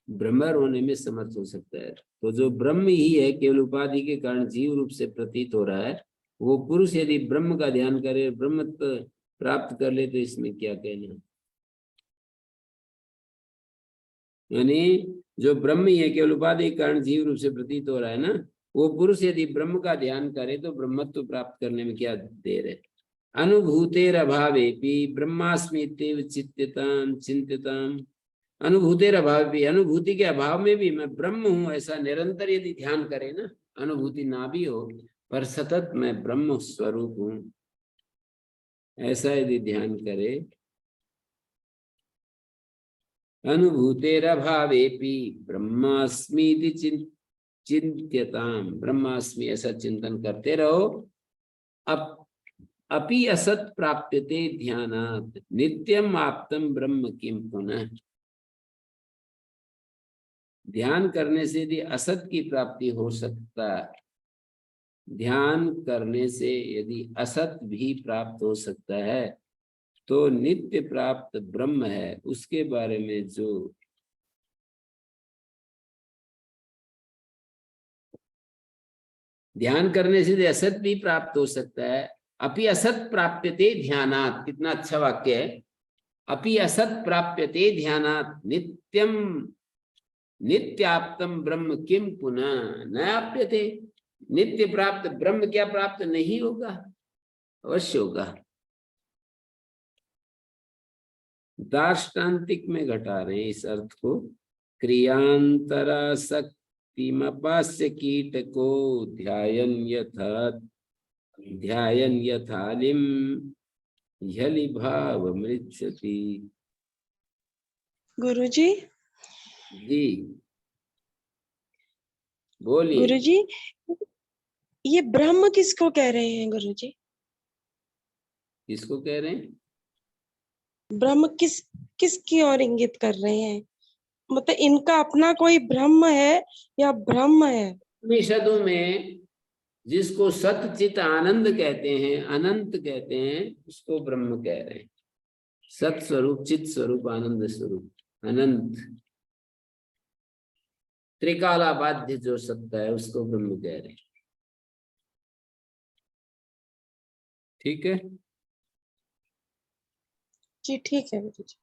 भ्रमर होने में समर्थ हो सकता है। तो जो ब्रह्म ही है, केवल उपाधि के कारण जीव रूप से प्रतीत हो रहा है, वो पुरुष यदि ब्रह्म का ध्यान करे, ब्रह्मत्व प्राप्त कर ले, तो इसमें क्या कहना। यानी जो ब्रह्म ही है, केवल उपाधि के कारण जीव रूप से प्रतीत हो रहा है ना, वो पुरुष यदि ब्रह्म का ध्यान करे तो ब्रह्मत्व प्राप्त करने में क्या देर है। अनुभूतेर अभावे ब्रह्मास्मि चिंत्यताम चिंत्यताम, अनुभूतेर अभाव भी, अनुभूति के अभाव में भी मैं ब्रह्म हूं ऐसा निरंतर यदि ध्यान करे ना, अनुभूति ना भी हो पर सतत मैं ब्रह्म स्वरूप हूं ऐसा यदि ध्यान करे, अनुभूतेर अभावेपि ब्रह्मास्मि चिंत्यताम, ब्रह्मास्मि ऐसा चिंतन करते रहो। अपि असत प्राप्यते ध्यानात् नित्यम आप्तम ब्रह्म किम पुनः, ध्यान करने से यदि असत की प्राप्ति हो सकता, ध्यान करने से यदि असत भी प्राप्त हो सकता है, तो नित्य प्राप्त ब्रह्म है उसके बारे में जो ध्यान करने से असत भी प्राप्त हो सकता है। अपि असत प्राप्यते ध्यानात्, कितना अच्छा वाक्य है। अपि असत प्राप्यते ध्यानात् नित्यम नित्याप्तम ब्रह्म किम पुनः न आप्यते। नित्य प्राप्त ब्रह्म क्या प्राप्त नहीं होगा? अवश्य होगा। दार्ष्टान्तिक में घटा रहे हैं इस अर्थ को। क्रियांतरासक्तिमपास्य कीटको ध्यायन् यथालिम ह्यलिभावमृच्छति। गुरुजी, जी बोलिए। गुरुजी, ये ब्रह्म किसको कह रहे हैं गुरुजी? किसको कह रहे हैं? ब्रह्म किसकी ओर इंगित कर रहे हैं? मतलब इनका अपना कोई ब्रह्म है या ब्रह्म है? उपनिषदों में जिसको सतचित आनंद कहते हैं, अनंत कहते हैं, उसको ब्रह्म कह रहे हैं। सत स्वरूप, चित स्वरूप, आनंद स्वरूप, अनंत, त्रिकालाबाध्य जो सत्ता है उसको ब्रह्म कह रहे हैं। ठीक है जी ठीक है गुरुजी।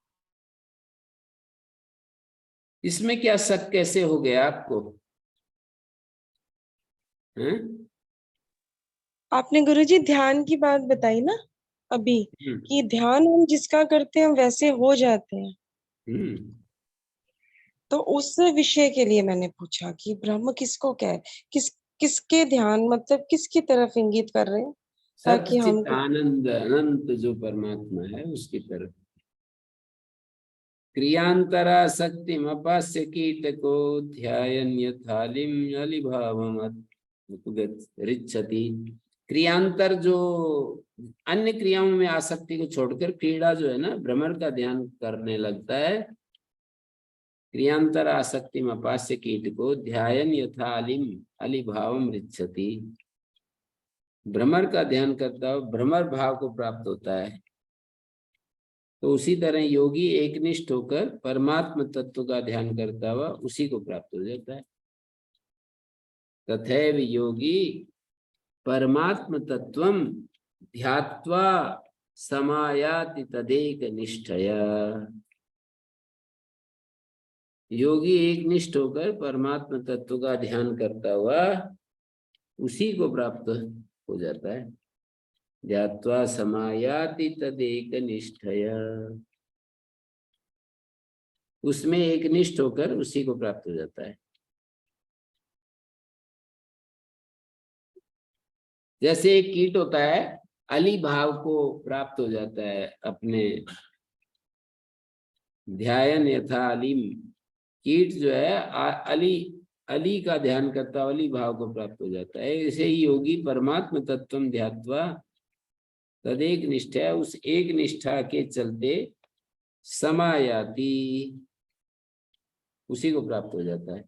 इसमें क्या शक कैसे हो गया आपको? हैं? आपने गुरुजी ध्यान की बात बताई ना अभी, कि ध्यान हम जिसका करते हैं वैसे हो जाते हैं। तो उस विषय के लिए मैंने पूछा कि ब्रह्म किसको क्या किसके ध्यान मतलब किसकी तरफ इंगित कर रहे हैं, ताकि हम सच्चित आनंद अनंत जो परमात्मा है उसकी तरफ। क्रियांतरा शक्तिम अपास्य कीटको ध्यायन् यथालिम अलिभावमृच्छति। क्रियांतर जो अन्य क्रियाओं में आसक्ति को छोड़कर क्रीड़ा जो है ना, भ्रमर का ध्यान करने लगता है। क्रियांतर आसक्तिम अपास्य कीटको ध्यायन् यथालिम अलिभावमृच्छति। भ्रमर का ध्यान करता हो, भ्रमर भाव को प्राप्त होता है। तो उसी तरह योगी एकनिष्ठ होकर परमात्म तत्व का ध्यान करता हुआ उसी को प्राप्त हो जाता है। तथैव योगी परमात्म तत्वम ध्यात्वा समायाति तदेक निष्ठया। योगी एकनिष्ठ होकर परमात्म तत्व का ध्यान करता हुआ उसी को प्राप्त हो जाता है। ध्यात्वा समायाति तदेक निष्ठया, उसमें एकनिष्ठ होकर उसी को प्राप्त हो जाता है। जैसे एक कीट होता है, अली भाव को प्राप्त हो जाता है अपने ध्यान यथा अलीम। कीट जो है अली का ध्यान करता है, अली भाव को प्राप्त हो जाता है। ऐसे ही योगी परमात्म तत्वम ध्यात्वा तदेक निष्ठा, उस एक निष्ठा के चलते समायाति, उसी को प्राप्त हो जाता है।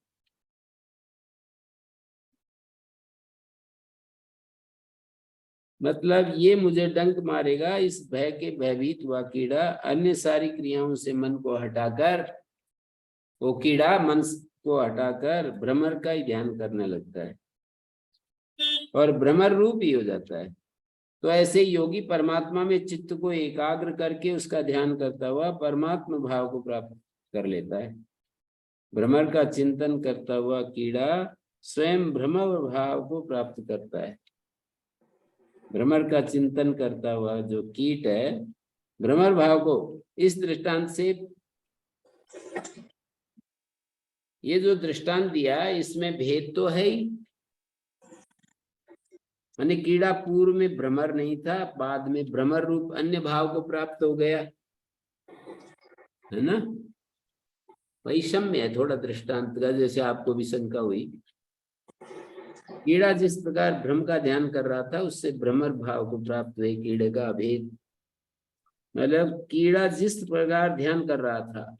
मतलब ये मुझे डंक मारेगा, इस भय के भयभीत हुआ कीड़ा अन्य सारी क्रियाओं से मन को हटाकर, वो कीड़ा मन को हटाकर भ्रमर का ही ध्यान करने लगता है और भ्रमर रूप ही हो जाता है। तो ऐसे योगी परमात्मा में चित्त को एकाग्र करके उसका ध्यान करता हुआ परमात्मा भाव को प्राप्त कर लेता है। भ्रमर का चिंतन करता हुआ कीड़ा स्वयं भ्रमर भाव को प्राप्त करता है। भ्रमर का चिंतन करता हुआ जो कीट है भ्रमर भाव को, इस दृष्टांत से ये जो दृष्टांत दिया इसमें भेद तो है ही। माने कीड़ा पूर्व में भ्रमर नहीं था, बाद में भ्रमर रूप अन्य भाव को प्राप्त हो गया है ना। वैषम्य है थोड़ा दृष्टांत का, जैसे आपको भी शंका हुई। कीड़ा जिस प्रकार भ्रम का ध्यान कर रहा था उससे भ्रमर भाव को प्राप्त हुए कीड़े का अभेद। मतलब कीड़ा जिस प्रकार ध्यान कर रहा था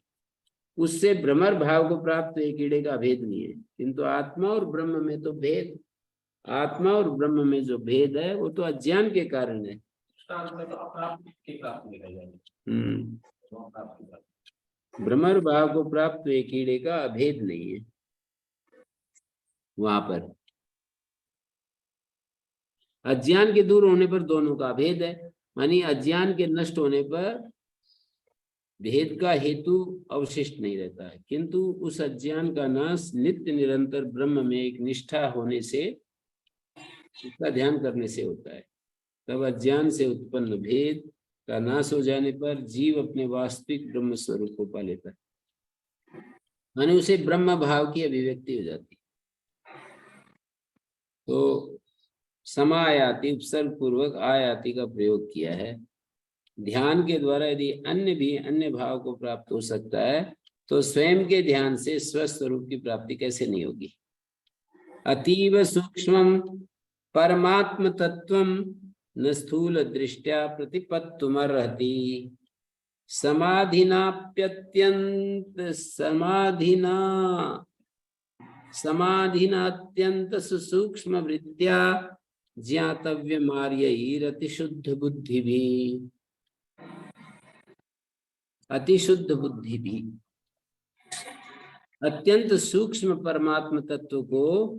उससे भ्रमर भाव को प्राप्त हुए कीड़े का भेद नहीं है, किंतु आत्मा और ब्रह्म में तो भेद, आत्मा और ब्रह्म में जो भेद है वो तो अज्ञान के कारण है। दृष्टांत में तो अप्राप्त की प्राप्ति दिखाई जाएगी। तो अप्राप्त की प्राप्ति। भ्रमर भाव को प्राप्त हुए कीड़े का अभेद नहीं है वहां पर। अज्ञान के दूर होने पर दोनों का भेद है, मानी अज्ञान के नष्ट होने पर भेद का हेतु अवशिष्ट नहीं रहता है, किंतु उस अज्ञान का नाश नित्य निरंतर ब्रह्म में एक निष्ठा होने से, उसका ध्यान करने से होता है। तब अज्ञान से उत्पन्न भेद का नाश हो जाने पर जीव अपने वास्तविक ब्रह्म स्वरूप को पा लेता है, माने उसे ब्रह्म भाव की अभिव्यक्ति हो जाती है। तो समायाति उपसर्ग पूर्वक आयाति का प्रयोग किया है। ध्यान के द्वारा यदि अन्य भाव को प्राप्त हो सकता है तो स्वयं के ध्यान से स्वस्वरूप की प्राप्ति कैसे नहीं होगी। अतीव सूक्ष्मं परमात्म तत्वं न स्थूल दृष्टया प्रतिपत्तुमर्हति समाधिनात्यंत सूक्ष्म वृत्त्या ज्ञातव्य मार्यैरति शुद्ध बुद्धि भी। अति शुद्ध बुद्धि भी अत्यंत सूक्ष्म परमात्म तत्व को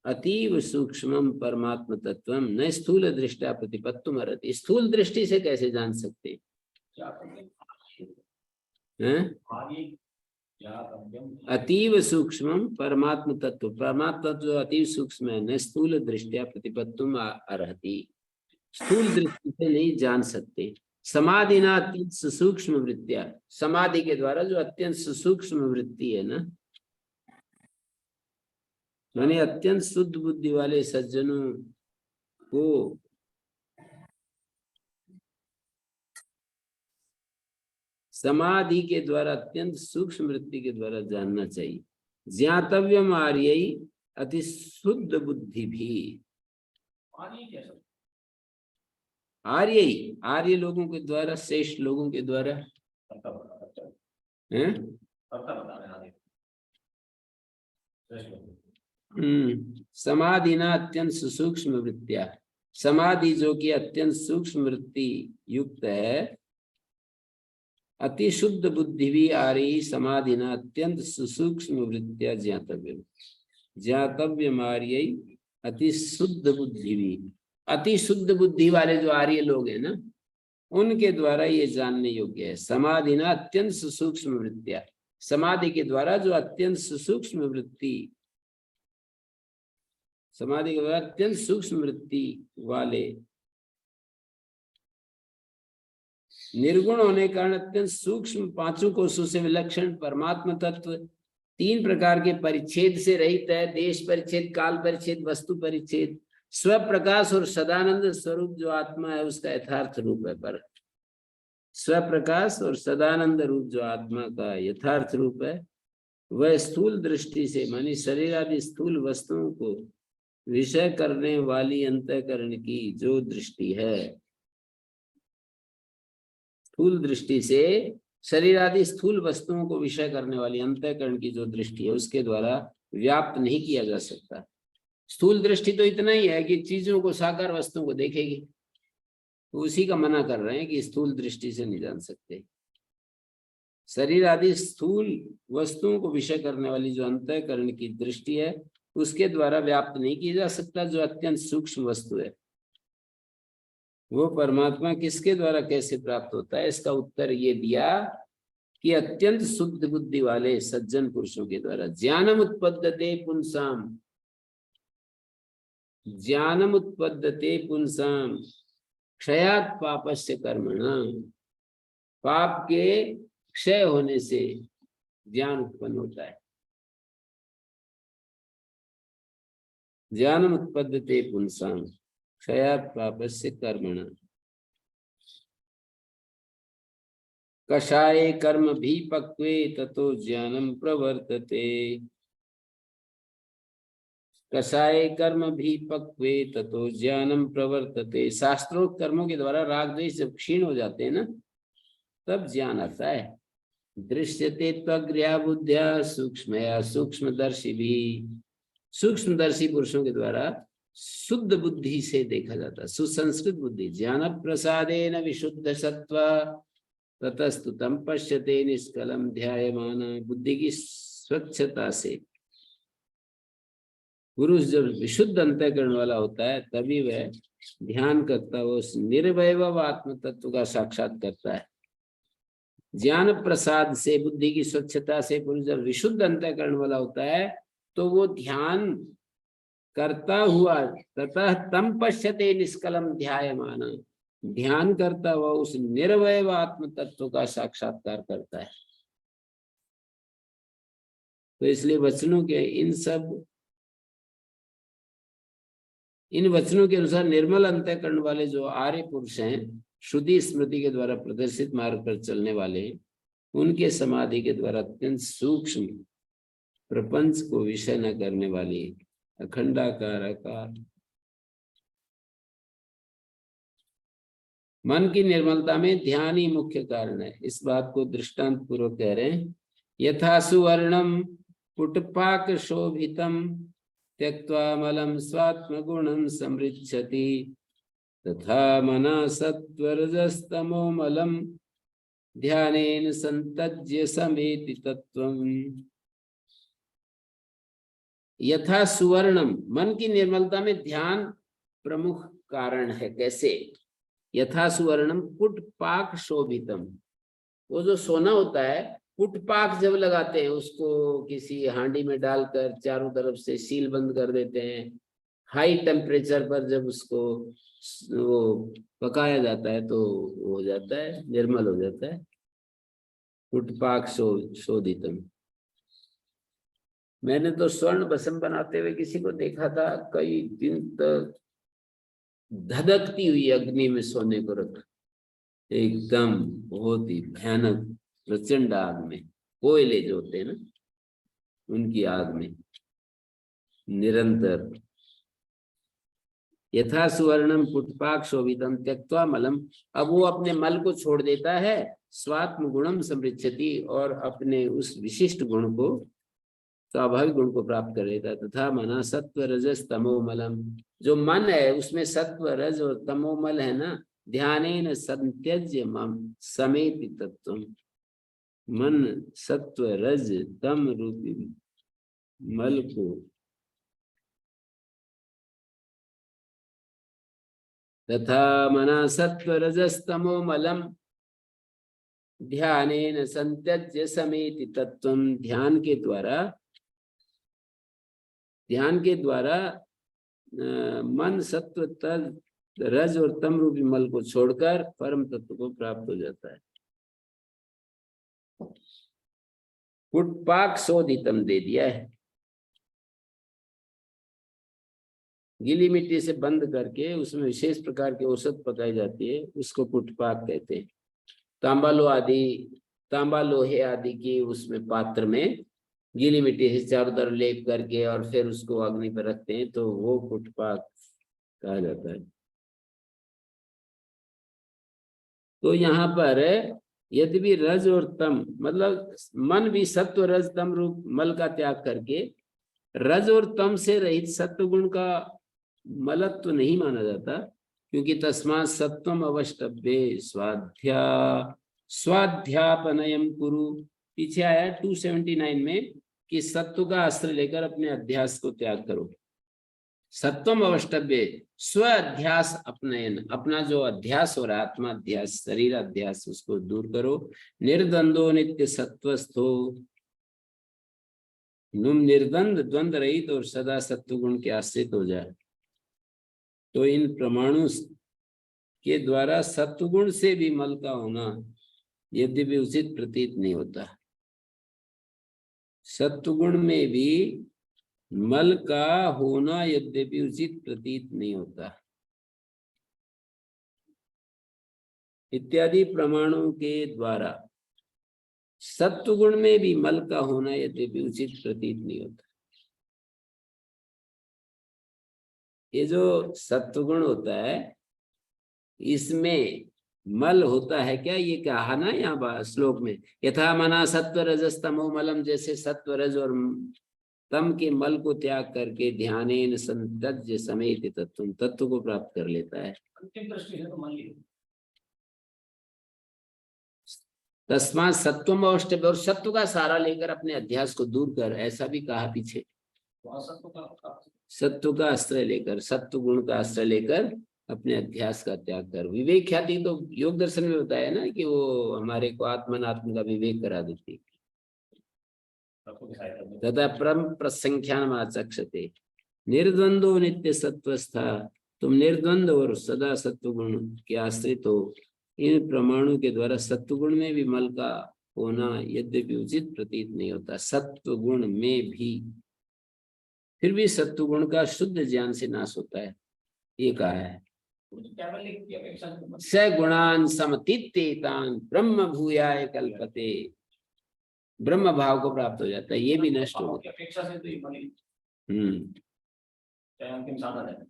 अतीव सूक्ष्म परमात्म तत्व न स्थूल दृष्टया प्रतिपत्तुम अर्हति, स्थूल दृष्टि से कैसे जान सकते हैं? अतीव सूक्ष्म परमात्म तत्व, परमात्मा तत्व अतीव सूक्ष्म है, न स्थूल दृष्टया प्रतिपत्तुम अर्हति, स्थूल दृष्टि से नहीं जान सकते। समाधि ना अत्यंत सूक्ष्म वृत्तियां, समाधि के द्वारा जो अत्यंत सूक्ष्म वृत्ति है ना, माने अत्यंत शुद्ध बुद्धि वाले सज्जनों को समाधि के द्वारा अत्यंत सूक्ष्म वृत्ति के द्वारा जानना चाहिए। ज्ञातव्यम आर्यै अति शुद्ध बुद्धि भी। आर्य आर्य लोगों के द्वारा, श्रेष्ठ लोगों के द्वारा हैं? समाधि ना अत्यंत सूक्ष्म वृत्तिया, समाधि जो कि अत्यंत सूक्ष्म वृत्ति युक्त है, अति शुद्ध बुद्धि भी आ रही समाधि ना अत्यंत सूक्ष्म वृत्तिया ज्ञातव्य मार्य अति शुद्ध बुद्धि भी। अति शुद्ध बुद्धि वाले जो आर्य लोग हैं ना, उनके द्वारा ये जानने योग्य है। समाधि ना अत्यंत सूक्ष्म वृत्तिया, समाधि के द्वारा जो अत्यंत सूक्ष्म वृत्ति, समाधि के द्वारा अत्यंत सूक्ष्म वृत्ति वाले, निर्गुण होने के कारण अत्यंत सूक्ष्म पांचों कोशों से विलक्षण परमात्म तत्व, तीन प्रकार के परिच्छेद से रहित है। देश परिच्छेद, काल परिच्छेद, वस्तु परिच्छेद। स्व प्रकाश और सदानंद स्वरूप जो आत्मा है उसका यथार्थ रूप है। पर स्व प्रकाश और सदानंद रूप जो आत्मा का यथार्थ रूप है, वह स्थूल दृष्टि से, मानी शरीर आदि स्थूल वस्तुओं को विषय करने वाली अंतःकरण की जो दृष्टि है, स्थूल दृष्टि से शरीर आदि स्थूल वस्तुओं को विषय करने वाली अंतःकरण की जो दृष्टि है, उसके द्वारा व्याप्त नहीं किया जा सकता। स्थूल दृष्टि तो इतना ही है कि चीजों को, साकार वस्तुओं को देखेगी, तो उसी का मना कर रहे हैं कि स्थूल दृष्टि से नहीं जान सकते। शरीर आदि स्थूल वस्तुओं को विषय करने वाली जो अंतःकरण की दृष्टि है, उसके द्वारा व्याप्त नहीं किया जा सकता जो अत्यंत सूक्ष्म वस्तु है। वो परमात्मा किसके द्वारा कैसे प्राप्त होता है, इसका उत्तर ये दिया कि अत्यंत शुद्ध बुद्धि वाले सज्जन पुरुषों के द्वारा। ज्ञानम उत्पद्यते पुंसाम, ज्ञानम उत्पद्यते पुंसाम क्षयात् पापस्य कर्मणा, पाप के क्षय होने से ज्ञान उत्पन्न होता है। ज्ञानम उत्पद्यते पुंसाम क्षयात् पापस्य कर्मणा, कषाये कर्म भी पक्वे ततो ज्ञानम प्रवर्तते, कषाये कर्म भी पक्वे ततो ज्ञानम प्रवर्तते। शास्त्रोक्त कर्मों के द्वारा राग द्वेष जब क्षीण हो जाते हैं ना, तब ज्ञान आता है। दृश्यते त्वग्र्या बुद्ध्या सूक्ष्मया सूक्ष्मदर्शी भी, सूक्ष्मदर्शी पुरुषों के द्वारा शुद्ध बुद्धि से देखा जाता है, सुसंस्कृत बुद्धि। ज्ञान प्रसादेन विशुद्ध सत्व ततस्तु तम पश्यते निष्कलम ध्यायमान। बुद्धि की स्वच्छता से पुरुष जब विशुद्ध अंतःकरण वाला होता है तभी वह ध्यान करता है, उस निर्वैभव आत्म तत्व का साक्षात करता है। ज्ञान प्रसाद से, बुद्धि की स्वच्छता से पुरुष जब विशुद्ध अंतःकरण वाला होता है तो वो ध्यान करता हुआ ततः तम पश्यते निष्कलम ध्यायमान, ध्यान करता हुआ उस निर्वैव आत्म तत्व का साक्षात्कार करता है। तो इसलिए वचनों के इन वचनों के अनुसार निर्मल अंतःकरण वाले जो आर्य पुरुष हैं, श्रुति स्मृति के द्वारा प्रदर्शित मार्ग पर चलने वाले, उनके समाधि के द्वारा अत्यंत सूक्ष्म प्रपंच को विषय न करने वाली अखंडाकार आकार मन की निर्मलता में ध्यान ही मुख्य कारण है। इस बात को दृष्टांत पूर्वक कह रहे हैं। यथा सुवर्णम पुटपाक शोभितम त्यक्त्वा मलं स्वात्म गुणं समृच्छति तथा मना सत्वरजस्तमो मलं ध्यानेन संतज्य समेति तत्वम्। यथा सुवर्णम, मन की निर्मलता में ध्यान प्रमुख कारण है। कैसे? यथा सुवर्णम पुटपाक शोभितम, वो जो सोना होता है, पुटपाक जब लगाते हैं उसको किसी हांडी में डालकर चारों तरफ से सील बंद कर देते हैं, हाई टेम्परेचर पर जब उसको वो पकाया जाता है तो हो जाता है, निर्मल हो जाता है। पुटपाक शोधितम। मैंने तो स्वर्ण भस्म बनाते हुए किसी को देखा था, कई दिन तक धधकती हुई अग्नि में सोने को रखा, एकदम बहुत ही भयानक प्रचंड आग में, कोयले जो होते हैं ना उनकी आग में निरंतर। यथा सुवर्णम पुटपाक शोभितम त्यक्त्वा मलम, अब वो अपने मल को छोड़ देता है, स्वात्म गुणम समृच्छति, और अपने उस विशिष्ट गुण को, स्वाभाविक गुण को प्राप्त कर लेता है। तथा मना सत्व रजस तमोमलम, जो मन है उसमें सत्व रज और तमोमल है ना, ध्यानेन संत्यज्य मम समेति तत्वम। मन सत्व रज तम रूपी मल को तथा मना सत्व रजस्तमो मलम ध्यानेन संत्यज्य समेति तत्वम। ध्यान के द्वारा मन सत्व रज और तम रूपी मल को छोड़कर परम तत्व को प्राप्त हो जाता है। पुटपाक शोधितम दे दिया है, गीली मिट्टी से बंद करके उसमें विशेष प्रकार की औषध पकाई जाती है, उसको पुटपाक कहते हैं। तांबा लोहे आदि की उसमें पात्र में गीली मिट्टी से चारों तरफ लेप करके और फिर उसको अग्नि पर रखते हैं, तो वो पुटपाक कहा जाता है। तो यहाँ पर यद्यपि रज और तम, मतलब मन भी सत्व रज तम रूप मल का त्याग करके रज और तम से रहित सत्व गुण का मलत्व तो नहीं माना जाता, क्योंकि तस्मात् सत्वम अवष्टभ्ये स्वाध्यापनयम कुरु। पीछे आया 279 में कि सत्व का अस्त्र लेकर अपने अध्यास को त्याग करो। सत्वम अवष्टभ्ये, स्व अध्यास अपनयन, अपना जो अध्यास हो रहा है, आत्मा अध्यास, शरीर अध्यास, उसको दूर करो। निर्द्वंदो नित्य सत्वस्थो, तुम निर्द्वंद द्वंद रहित और सदा सत्व गुण के आश्रित हो जाए। तो इन प्रमाणों के द्वारा सत्वगुण से भी मल का होना यद्यपि उचित प्रतीत नहीं होता। सत्वगुण में भी मल का होना यद्यपि उचित प्रतीत नहीं होता। इत्यादि प्रमाणों के द्वारा सत्वगुण में भी मल का होना यद्यपि उचित प्रतीत नहीं होता। ये जो सत्वगुण होता है इसमें मल होता है क्या, ये कहा ना यहाँ श्लोक में, यथा मना सत्व रजस तमो मलम, जैसे सत्व रज और तम के मल को त्याग करके ध्यानेन संतज्य समेत तत्व, तत्व को प्राप्त कर लेता है। अंतिम दृष्टि है तो मान लीजिए तस्मात् सत्वम अवष्टभ्य, और सत्व का सहारा लेकर अपने अध्यास को दूर कर, ऐसा भी कहा पीछे। वहाँ सत्व का सत्व का आश्रय लेकर, सत्व गुण का आश्रय लेकर अपने अध्यास का त्याग कर। विवेक ख्याति तो योग दर्शन में बताया ना कि वो हमारे को आत्मनात्म का विवेक करा देती है। तत्व की सहायता में तथा परम प्रसंख्यान आचक्षते निर्द्वंदो नित्य सत्वस्था, तुम निर्द्वंद और सदा सत्व गुण के आश्रित हो। इन प्रमाणों के द्वारा सत्व गुण में भी मल का होना यद्यपि उचित प्रतीत नहीं होता, सत्व गुण में भी फिर भी सत्व गुण का शुद्ध ज्ञान से नाश होता है, ये कहा है। कैवल्य की अपेक्षा से स गुणान समतीतेतान ब्रह्म भूयाय कल्पते, ब्रह्म भाव को प्राप्त हो जाता है, ये भी नष्ट हो की अपेक्षा से तो ये बनी जाता। चाहे अंतिम साधन है।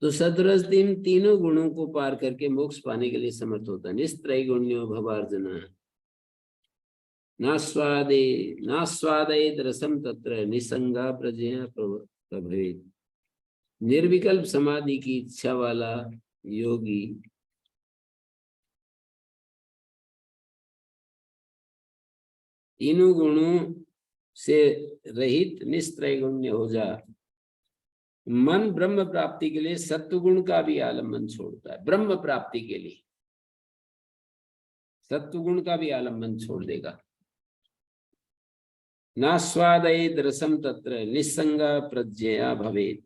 तो सदरस तीनों गुणों को पार करके मोक्ष पाने के लिए समर्थ होता है। निस्त्रैगुण्यो भवार्जुन नास्वादेत रसम तत्र निसंगा प्रजया प्रभवेत। निर्विकल्प समाधि की इच्छा वाला योगी तीनों गुणों से रहित निस्त्रैगुण्य हो जा। मन ब्रह्म प्राप्ति के लिए सत्वगुण का भी आलम्बन छोड़ता है, ब्रह्म प्राप्ति के लिए सत्वगुण का भी आलम्बन छोड़ देगा। नास्वादयेद रसम तत्र निस्संगा प्रज्ञया भवेत।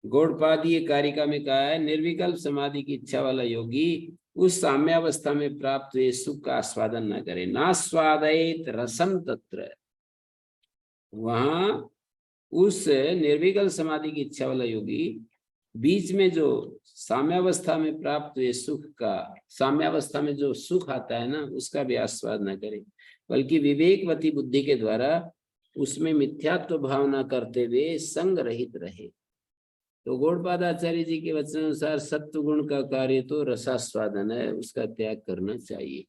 गौड़पादीय कारिका में कहा है, निर्विकल्प समाधि की इच्छा वाला योगी उस साम्यावस्था में प्राप्त हुए सुख का आस्वादन न करे। नास्वादयेत रसम तत्र, वहां उस निर्विकल्प समाधि की इच्छा वाला योगी बीच में जो साम्यावस्था में प्राप्त हुए सुख का, साम्यावस्था में जो सुख आता है ना, उसका भी आस्वाद न करे, बल्कि विवेकवती बुद्धि के द्वारा उसमें मिथ्यात्व भावना करते हुए संग रहित रहे। तो गौड़पादाचार्य जी के वचन अनुसार सत्व गुण का कार्य तो रसास्वादन है, उसका त्याग करना चाहिए।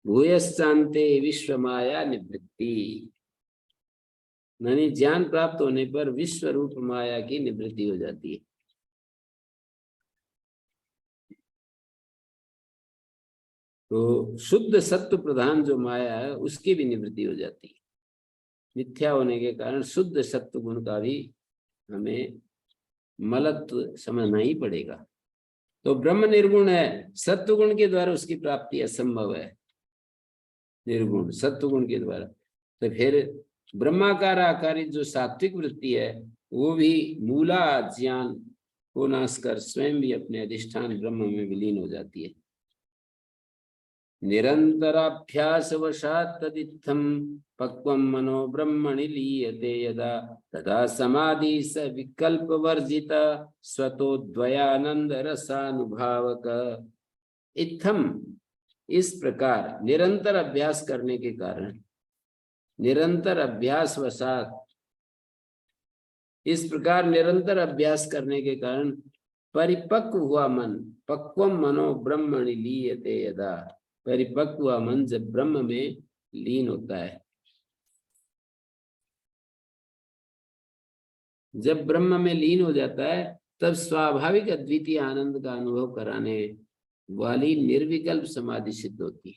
भूयश्चान्ते विश्व माया निवृत्ति, यानी ज्ञान प्राप्त होने पर विश्व रूप माया की निवृत्ति हो जाती है। तो शुद्ध सत्व प्रधान जो माया है उसकी भी निवृत्ति हो जाती है। मिथ्या होने के कारण शुद्ध सत्व गुण का भी हमें मलत्व समझना ही पड़ेगा। तो ब्रह्म निर्गुण है, सत्व गुण के द्वारा उसकी प्राप्ति असंभव है, निर्गुण सत्व गुण के द्वारा। तो फिर ब्रह्माकार आकारित जो सात्विक वृत्ति है वो भी मूला ज्ञान को नाश कर स्वयं भी अपने अधिष्ठान ब्रह्म में विलीन हो जाती है। निरंतराभ्यास वशात् तदित्थं पक्वं मनो ब्रह्मणि लीयते यदा तदा समाधि स विकल्प वर्जित स्वतो द्वयानंद रसानुभावक। इत्थम, इस प्रकार निरंतर अभ्यास करने के कारण, निरंतर अभ्यास वशात्, इस प्रकार निरंतर अभ्यास करने के कारण परिपक्व हुआ मन, पक्वम मनो ब्रह्मणि लीयते यदा, परिपक्व हुआ मन जब ब्रह्म में लीन होता है, जब ब्रह्म में लीन हो जाता है तब स्वाभाविक अद्वितीय आनंद का अनुभव कराने वाली निर्विकल्प समाधि सिद्ध होती है।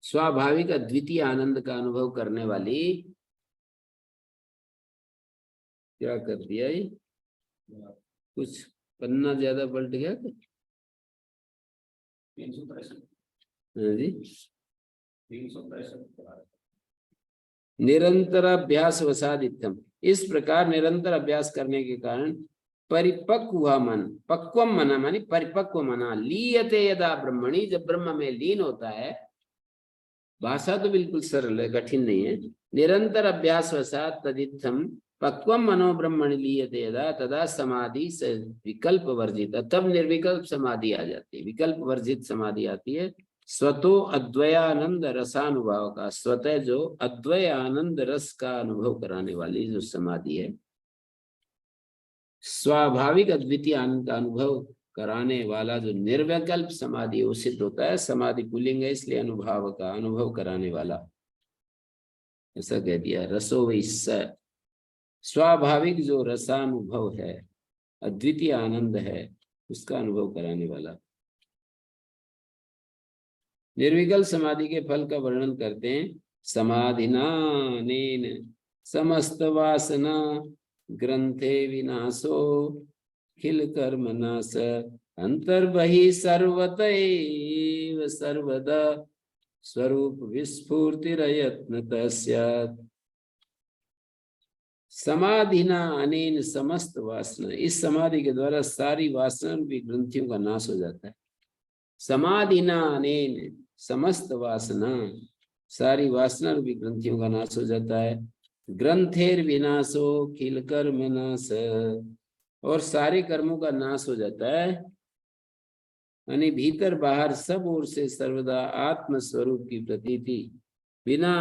स्वाभाविक अद्वितीय आनंद का अनुभव करने वाली, क्या कर दिया ये, कुछ पन्ना ज्यादा पलट गया क्या? 363 निरंतर अभ्यास वसादित्यम, इस प्रकार निरंतर अभ्यास करने के कारण परिपक्व हुआ मन, पक्वम मना मानी परिपक्व मना, लीयते यदा ब्रह्मणि, जब ब्रह्म में लीन होता है। भाषा तो बिल्कुल सरल है, कठिन नहीं है। निरंतर अभ्यास वसात तदित्थम पक्वम मनो ब्रह्मणि लीयते यदा तदा समाधि से विकल्प वर्जित, तब निर्विकल्प समाधि आ जाती है, विकल्प वर्जित समाधि आती है। स्वतो अद्वयानंद रसानुभव का, स्वतः जो अद्वय आनंद रस का अनुभव कराने वाली जो समाधि है, स्वाभाविक अद्वितीय आनंद का अनुभव कराने वाला जो निर्विकल्प समाधि है वो सिद्ध होता है। समाधि पुल्लिंग है इसलिए अनुभाव का, अनुभव कराने वाला, ऐसा कह दिया। रसो वै स, स्वाभाविक जो रसानुभव है, अद्वितीय आनंद है, उसका अनुभव कराने वाला। निर्विकल्प समाधि के फल का वर्णन करते हैं। समाधिना अनेन समस्त वासना ग्रंथे विनाशो खिल कर्म नाश अंतर्बहि सर्वतैव सर्वदा स्वरूप विस्फूर्तिरयत्नतः स्यात्। समाधिना अनेन समस्त वासना, इस समाधि के द्वारा सारी वासना रूपी ग्रंथियों का नाश हो जाता है। समाधिना अनेन समस्त वासना, सारी वासना रूपी ग्रंथियों का नाश हो जाता है। ग्रंथेर विनाशो खिल कर्म नाश, और सारे कर्मों का नाश हो जाता है। यानी भीतर बाहर सब ओर से सर्वदा आत्म स्वरूप की प्रतीति बिना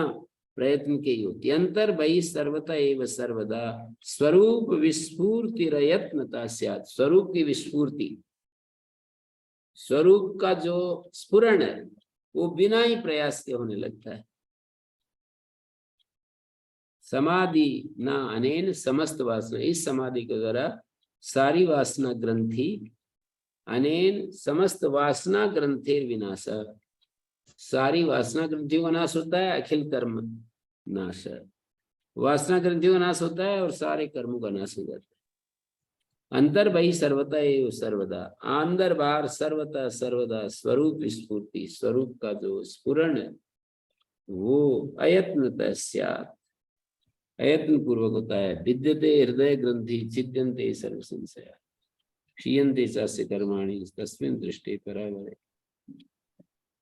प्रयत्न के ही होती। अंतर बहि सर्वता एव सर्वदा स्वरूप विस्फूर्तिरयत्नता स्यात्। स्वरूप की विस्फूर्ति, स्वरूप का जो स्फुरण है वो बिना ही प्रयास के होने लगता है। समाधि ना अनेन समस्त वासना, इस समाधि के द्वारा सारी वासना ग्रंथि, अनेन समस्त वासना ग्रंथेर विनाश, सारी वासना ग्रंथियों का नाश होता है। अखिल कर्म नाश, वासना ग्रंथियों का नाश होता है और सारे कर्मों का नाश हो जाता है। अंतर बहि सर्वता एव सर्वदा, अंदर बाहर सर्वता सर्वदा स्वरूप विस्फूर्ति, स्वरूप का जो स्फुरण है वो अयत्नतः स्यात्, अयत्न पूर्वक होता है। विद्यते हृदय ग्रंथि छिद्यन्ते सर्व संशया क्षीयन्ते चास्य कर्माणि तस्मिन् दृष्टि परावरे।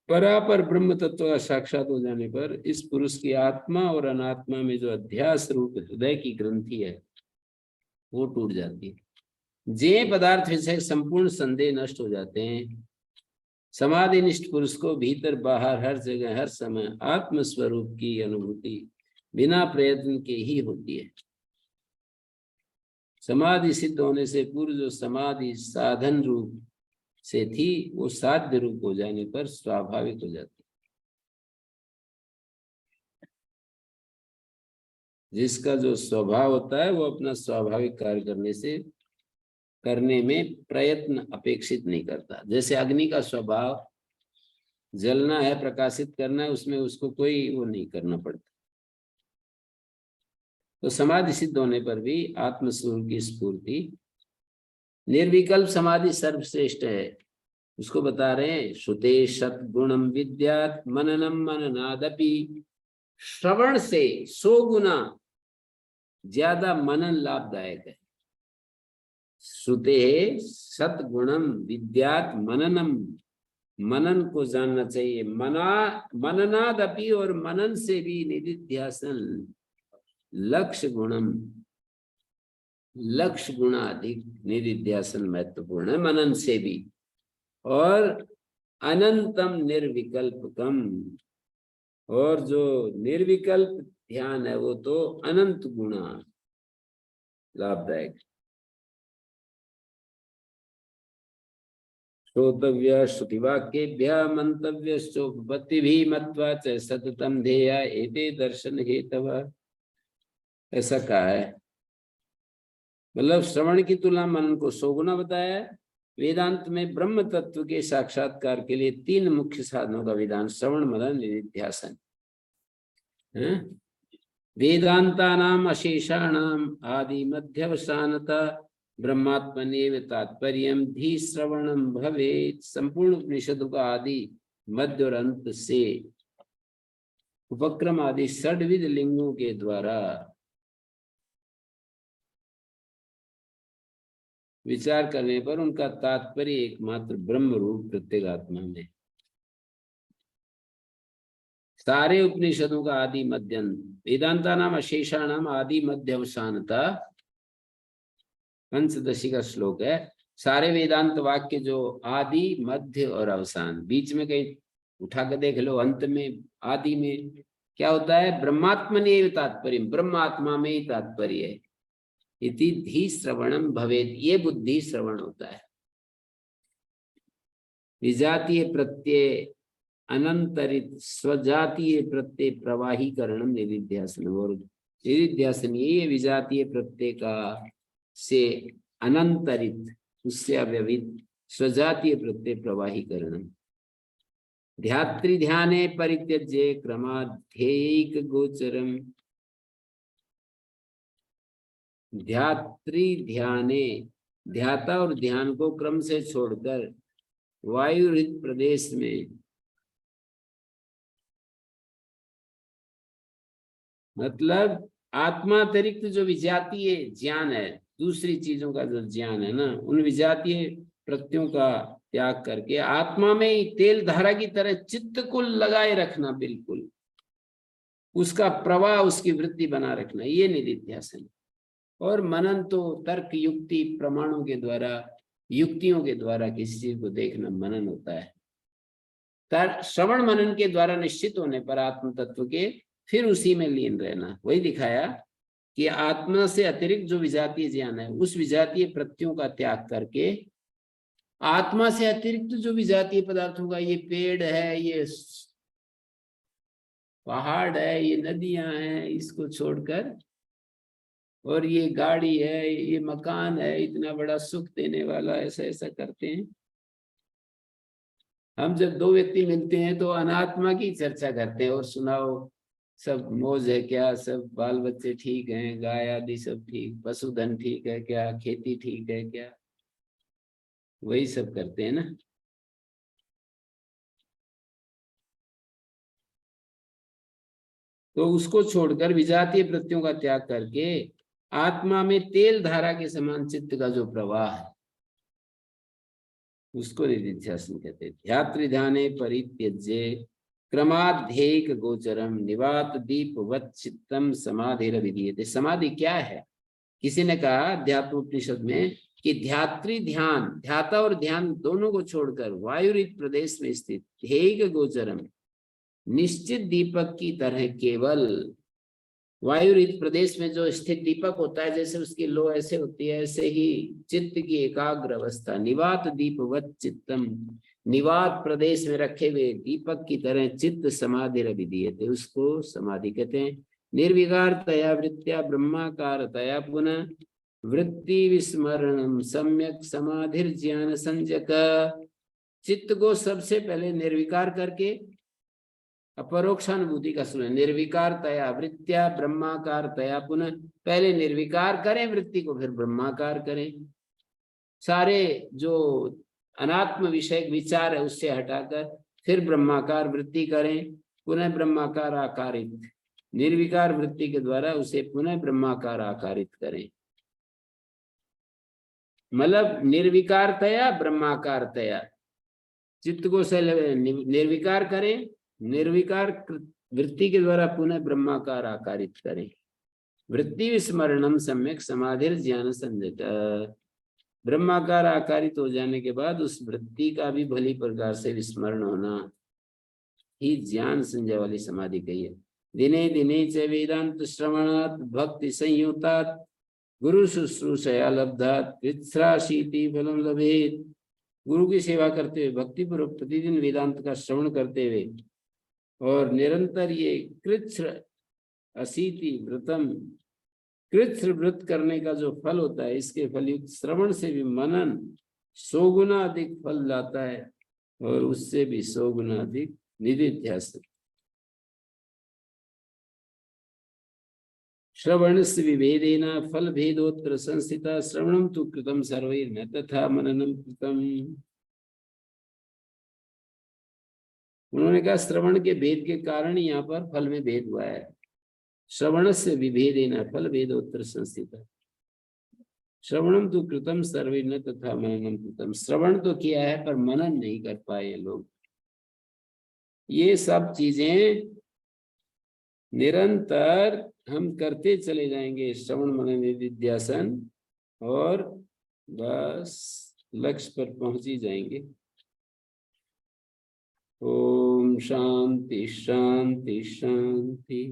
परापर ब्रह्म तत्व का साक्षात हो जाने पर इस पुरुष की आत्मा और अनात्मा में जो अध्यास रूप हृदय की ग्रंथि है वो टूट जाती है। जे पदार्थ विषय संपूर्ण संदेह नष्ट हो जाते हैं। समाधिनिष्ठ पुरुष को भीतर बाहर हर जगह हर समय आत्म स्वरूप की अनुभूति बिना प्रयत्न के ही होती है। समाधि सिद्ध होने से पूर्व जो समाधि साधन रूप से थी वो साध्य रूप हो जाने पर स्वाभाविक हो जाती है। जिसका जो स्वभाव होता है वो अपना स्वाभाविक कार्य करने में प्रयत्न अपेक्षित नहीं करता। जैसे अग्नि का स्वभाव जलना है, प्रकाशित करना है, उसमें उसको कोई वो नहीं करना पड़ता। तो समाधि सिद्ध होने पर भी आत्मस्वरूप की स्फूर्ति, निर्विकल्प समाधि सर्वश्रेष्ठ है, उसको बता रहे हैं। श्रुते सद्गुणम विद्यात् मननम मननादपि, श्रवण से 100 गुना ज्यादा मनन लाभदायक है। श्रुते सद्गुणम विद्यात् मननम, मनन को जानना चाहिए। मननादपि, और मनन से भी निधिध्यासन, लक्ष्य गुणम, लक्ष्य गुणा अधिक निधिध्यासन महत्वपूर्ण है मनन से भी। और अनंतम निर्विकल्पकम, और जो निर्विकल्प ध्यान है वो तो अनंत गुणा लाभदायक। श्रोतव्य श्रुतिवाक्येभ्यः मंतव्यश्चोपपत्तिभिः मत्वा च सततं ध्येया एते दर्शन हेतवः, ऐसा कहा है। मतलब श्रवण की तुलना मनन को 100 गुना बताया है। वेदांत में ब्रह्म तत्व के साक्षात्कार के लिए 3 मुख्य साधनों का विधान, श्रवण मनन निधिध्यासन। वेदांतानाम अशेषाणाम आदि मध्यवसानता ब्रह्मात्मनेव तात्पर्यम धी श्रवणम भवेत्। संपूर्ण उपनिषदों का आदि मध्य और अंत से उपक्रम आदि 6 लिंगों के द्वारा विचार करने पर उनका तात्पर्य एकमात्र ब्रह्म रूप प्रत्येगात्मा में। सारे उपनिषदों का आदि मध्य, वेदांता नाम अशेषाणाम आदि मध्य अवसानता, पंचदशी का श्लोक है। सारे वेदांत वाक्य जो आदि मध्य और अवसान, बीच में कहीं उठा कर देख लो, अंत में आदि में क्या होता है? ब्रह्मात्मनेव तात्पर्य, ब्रह्म आत्मा में ही तात्पर्य है। इति धी श्रवणम भवेत्, ये बुद्धि श्रवण होता है। विजातीय प्रत्यय अनंतरित स्वजातीय प्रत्यय प्रवाहीकरणम निदिध्यासन। और निदिध्यासन ये विजातीय प्रत्यय का से अनंतरित उससे अव्यवहित स्वजातीय प्रत्यय प्रवाहीकरणम। ध्यात्री ध्याने परित्यज्य क्रमाध्येयिक गोचरम। ध्यात्री ध्याने ध्याता और ध्यान को क्रम से छोड़कर वायुरहित प्रदेश में, मतलब आत्मातिरिक्त जो विजातीय ज्ञान है, दूसरी चीजों का जो ज्ञान है ना, उन विजातीय प्रत्ययों का त्याग करके आत्मा में तेल धारा की तरह चित्त को लगाए रखना, बिल्कुल उसका प्रवाह, उसकी वृत्ति बना रखना, ये निदिध्यासन। और मनन तो तर्क युक्ति प्रमाणों के द्वारा, युक्तियों के द्वारा किसी चीज को देखना मनन होता है। श्रवण मनन के द्वारा निश्चित होने पर आत्म तत्व के फिर उसी में लीन रहना। वही दिखाया कि आत्मा से अतिरिक्त जो विजातीय ज्ञान है, उस विजातीय प्रत्ययों का त्याग करके आत्मा से अतिरिक्त जो विजातीय पदार्थों का, ये पेड़ है, ये पहाड़ है, ये नदियां हैं, इसको छोड़कर, और ये गाड़ी है, ये मकान है, इतना बड़ा सुख देने वाला, ऐसा ऐसा करते हैं। हम जब दो व्यक्ति मिलते हैं तो अनात्मा की चर्चा करते हैं, और सुनाओ सब मौज है क्या, सब बाल बच्चे ठीक हैं, गाय आदि सब ठीक, पशुधन ठीक है क्या, खेती ठीक है क्या, वही सब करते हैं ना। तो उसको छोड़कर विजातीय प्रत्ययों का त्याग करके आत्मा में तेल धारा के समान चित्त का जो प्रवाह है, उसको निदिध्यासन कहते हैं। ध्यात्री ध्याने परित्यज्य क्रमाध्येयिक गोचरम निवात दीपवत् चित्तम समाधिर विधीयते। समाधि क्या है? किसी ने कहा अध्यात्मोपनिषद में कि ध्यात्री ध्यान, ध्याता और ध्यान दोनों को छोड़कर वायुरहित प्रदेश में स्थित ध्येयिक गोचरम, निश्चित दीपक की तरह केवल वायुरहित प्रदेश में जो स्थित दीपक होता है, जैसे उसकी लो ऐसे होती है, ऐसे ही चित्त की एकाग्र अवस्था, निवात दीपवत् चित्तम, निवात प्रदेश में रखे हुए दीपक की तरह चित्त समाधि विधीयते, उसको समाधि कहते हैं। निर्विकार तया वृत्त्या ब्रह्माकार तया पुनः वृत्ति विस्मरणम सम्यक समाधिर ज्ञान संजक। चित्त को सबसे पहले निर्विकार करके, अपरोक्षानुभूति का सुने, निर्विकार तया वृत्त्या ब्रह्माकार तया पुनः, पहले निर्विकार करें वृत्ति को, फिर ब्रह्माकार करें। सारे जो अनात्म विषय विचार है उससे हटाकर फिर ब्रह्माकार वृत्ति करें, पुनः ब्रह्माकार आकारित, निर्विकार वृत्ति के द्वारा उसे पुनः ब्रह्माकार आकारित करें। मतलब निर्विकार तया ब्रह्माकार तया, चित्त को निर्विकार करें, निर्विकार वृत्ति के द्वारा पुनः ब्रह्माकार आकारित करें। वृत्ति विस्मरणम सम्यक समाधिर ज्ञान संजक। ब्रह्माकार आकारित हो जाने के बाद उस वृत्ति का भी भली प्रकार से विस्मरण होना ही ज्ञान संजय वाली समाधि कही है। दिने दिने च वेदांत श्रवणात् भक्ति संयुक्तात् गुरु शुश्रूषया लब्धात् कृच्छ्राशीति फलम लभेत। गुरु की सेवा करते हुए, भक्ति पूर्वक प्रतिदिन वेदांत का श्रवण करते हुए और निरंतर ये कृच्छ अशीति व्रतम, कृच्छ व्रत करने का जो फल होता है, इसके फलयुक्त श्रवण से भी मनन 100 गुना अधिक फल लाता है, और उससे भी 100 गुना अधिक निदिध्यासन। श्रवण से विभेदेन फल भेदोत्र संस्थिता श्रवणम तु कृतम सर्वैर् न तथा मननम कृतम। उन्होंने कहा श्रवण के भेद के कारण यहाँ पर फल में भेद हुआ है। श्रवण से विभेदेन फल भेदोत्र संस्थिता, श्रवणम तु कृतम सर्वैर् न तथा मननम कृतम। श्रवण तो किया है पर मनन नहीं कर पाए लोग। ये सब चीजें निरंतर हम करते चले जाएंगे, श्रवण मनन निदिध्यासन, और बस लक्ष्य पर पहुंच ही जाएंगे। ओम शांति शांति शांति।